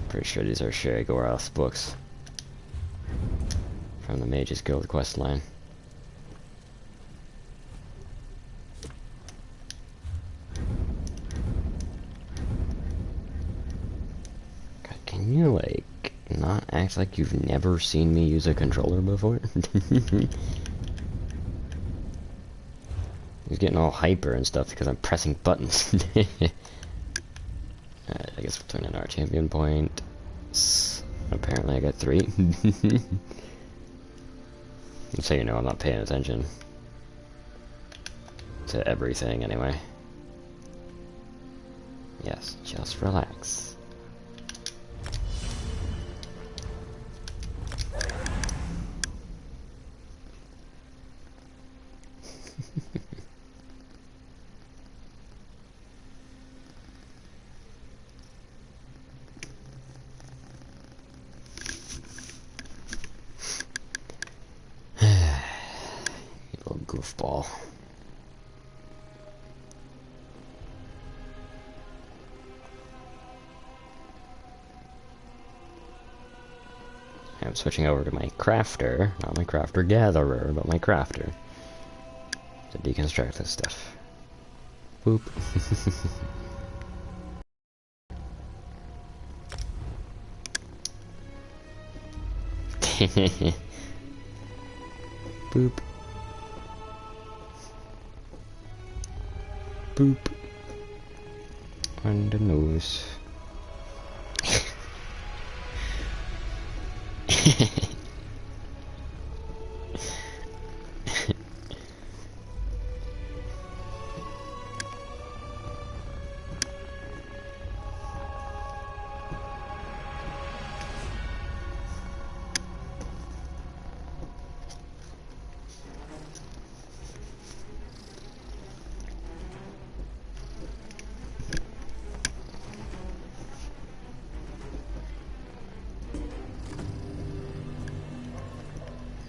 Pretty sure these are Sherry Gorath's books from the Mages Guild quest line. God, can you like not act like you've never seen me use a controller before? He's getting all hyper and stuff because I'm pressing buttons. Alright, I guess we'll turn in our champion point. Apparently I got 3. So you know I'm not paying attention to everything anyway. Yes, just relax. Goofball. I'm switching over to my crafter, not my crafter gatherer, but my crafter, to deconstruct this stuff. Boop. Boop. Boop. On the nose.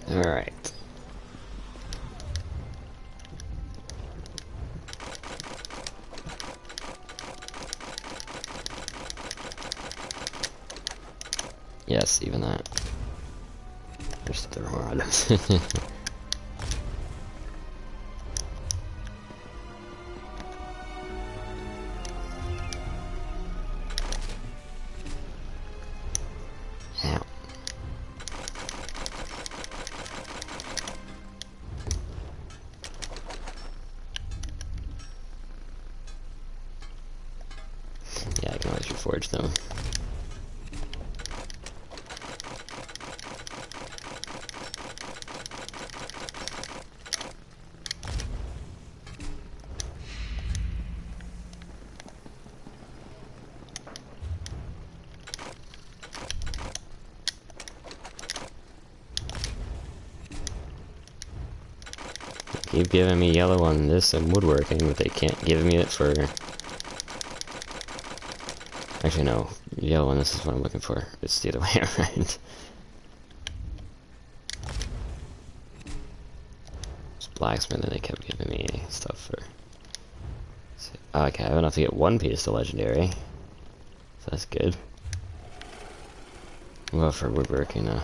Alright. Yes, even that. There's more items. Yeah, I can always reforge them. Keep giving me yellow on this and woodworking, but they can't give me it for... Actually, no. Yellow, and this is what I'm looking for. It's the other way around. It's blacksmith, and they kept giving me stuff for. Okay, I have enough to get one piece to legendary. So that's good. Well, for woodworking now.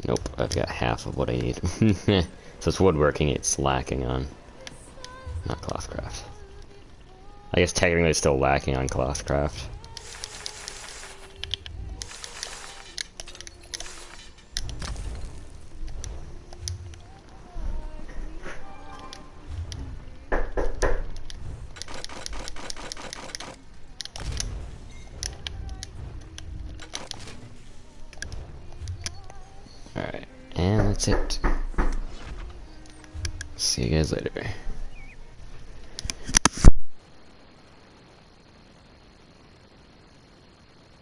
Nope, I've got half of what I need. So it's woodworking, it's lacking on. Not clothcraft. I guess technically it's still lacking on clothcraft. Alright, and that's it. See you guys later.